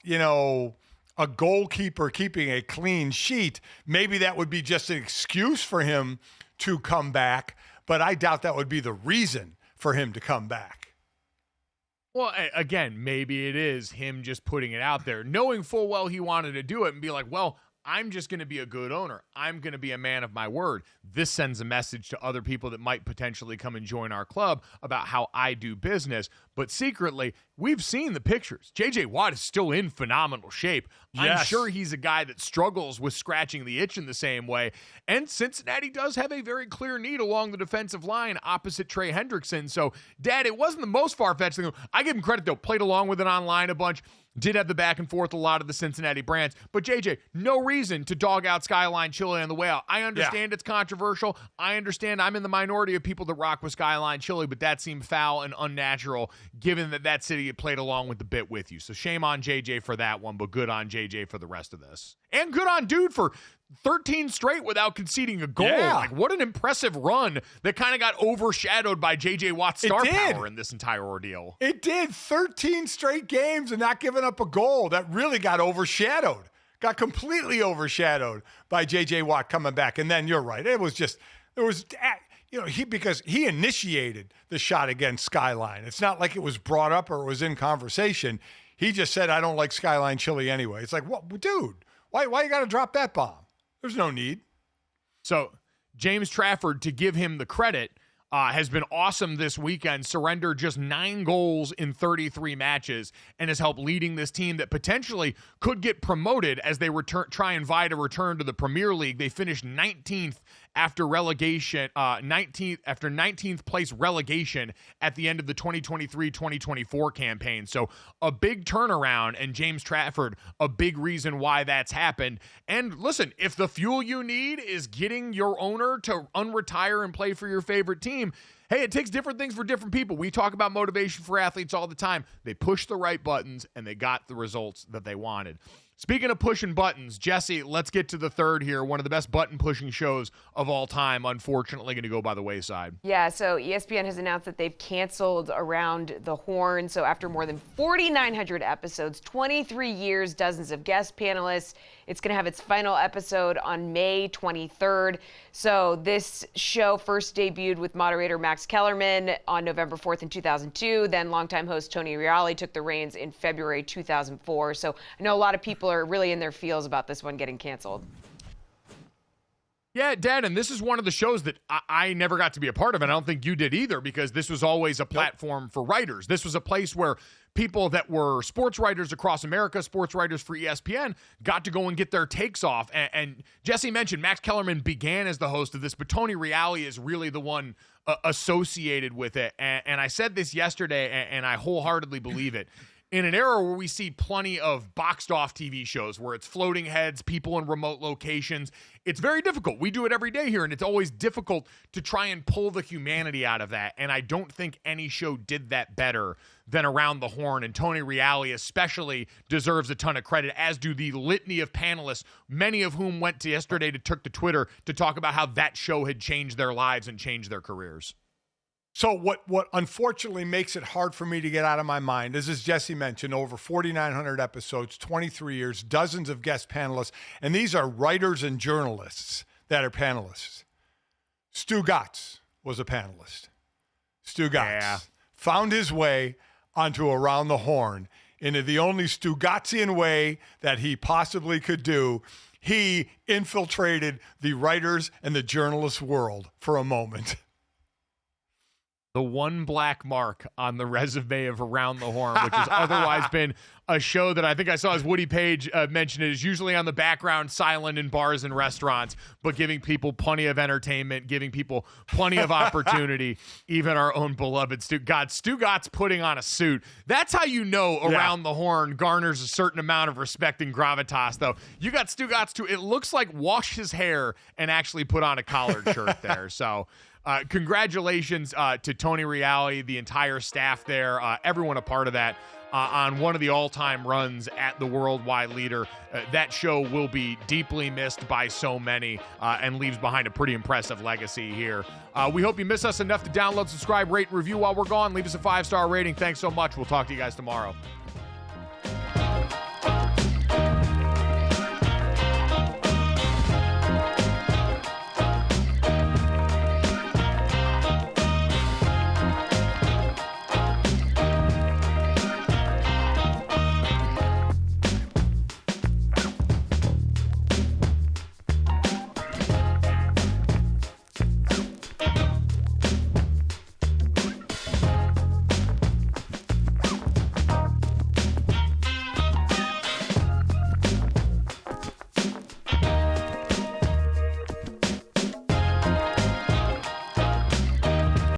a goalkeeper keeping a clean sheet, maybe that would be just an excuse for him to come back, but I doubt that would be the reason for him to come back. Well, again, maybe it is him just putting it out there, knowing full well he wanted to do it and be like, well, I'm just going to be a good owner. I'm going to be a man of my word. This sends a message to other people that might potentially come and join our club about how I do business. But secretly, we've seen the pictures. J.J. Watt is still in phenomenal shape. Yes. I'm sure he's a guy that struggles with scratching the itch in the same way. And Cincinnati does have a very clear need along the defensive line opposite Trey Hendrickson. So, Dad, it wasn't the most far-fetched thing. I give him credit, though. Played along with it online a bunch. Did have the back and forth a lot of the Cincinnati brands. But, JJ, no reason to dog out Skyline Chili on the way out. I understand it's controversial. I understand I'm in the minority of people that rock with Skyline Chili, but that seemed foul and unnatural given that city had played along with the bit with you. So shame on JJ for that one, but good on JJ for the rest of this. And good on Dude for 13 straight without conceding a goal. Yeah. Like, what an impressive run that kind of got overshadowed by J.J. Watt's star power in this entire ordeal. It did. 13 straight games and not giving up a goal. That really got overshadowed. Got completely overshadowed by J.J. Watt coming back. And then you're right. It was just, because he initiated the shot against Skyline. It's not like it was brought up or it was in conversation. He just said, I don't like Skyline Chili anyway. It's like, what, dude, why you got to drop that bomb? There's no need. So James Trafford, to give him the credit, has been awesome this weekend, surrendered just 9 goals in 33 matches, and has helped leading this team that potentially could get promoted as they try and vie to return to the Premier League. They finished 19th after relegation, 19th place relegation at the end of the 2023-2024 campaign. So a big turnaround, and James Trafford, a big reason why that's happened. And listen, if the fuel you need is getting your owner to unretire and play for your favorite team, hey, it takes different things for different people. We talk about motivation for athletes all the time. They pushed the right buttons, and they got the results that they wanted. Speaking of pushing buttons, Jesse, let's get to the third here. One of the best button-pushing shows of all time, unfortunately going to go by the wayside. Yeah, so ESPN has announced that they've canceled Around the Horn. So after more than 4,900 episodes, 23 years, dozens of guest panelists, it's going to have its final episode on May 23rd. So this show first debuted with moderator Max Kellerman on November 4th in 2002. Then longtime host Tony Reali took the reins in February 2004. So I know a lot of people are really in their feels about this one getting canceled. Yeah, Dad, and this is one of the shows that I never got to be a part of, and I don't think you did either, because this was always a platform for writers. This was a place where people that were sports writers across America, sports writers for ESPN, got to go and get their takes off. And Jesse mentioned Max Kellerman began as the host of this, but Tony Reali is really the one associated with it. And I said this yesterday, and I wholeheartedly believe it. in an era where we see plenty of boxed off TV shows where it's floating heads, people in remote locations, it's very difficult. We do it every day here, and it's always difficult to try and pull the humanity out of that. And I don't think any show did that better than Around the Horn. And Tony Reali especially deserves a ton of credit, as do the litany of panelists, many of whom went to yesterday took to Twitter to talk about how that show had changed their lives and changed their careers. So what unfortunately makes it hard for me to get out of my mind is, as Jesse mentioned, over 4,900 episodes, 23 years, dozens of guest panelists, and these are writers and journalists that are panelists. Stu Gatz was a panelist. Stu Gatz found his way onto Around the Horn in the only Stu Gatzian way that he possibly could do. He infiltrated the writers and the journalist world for a moment. The one black mark on the resume of Around the Horn, which has otherwise been a show that I think I saw as Woody Page mention it, is usually on the background, silent in bars and restaurants, but giving people plenty of entertainment, giving people plenty of opportunity, even our own beloved Stu Gatz. Stu Gatz putting on a suit. That's how you know Around the Horn garners a certain amount of respect and gravitas, though. You got Stu Gatz, too. It looks like wash his hair and actually put on a collared shirt there. So congratulations to Tony Reali, the entire staff there, everyone a part of that, on one of the all-time runs at the worldwide leader. That show will be deeply missed by so many and leaves behind a pretty impressive legacy here. We hope you miss us enough to download, subscribe, rate, review while we're gone. Leave us a 5-star rating. Thanks so much. We'll talk to you guys tomorrow.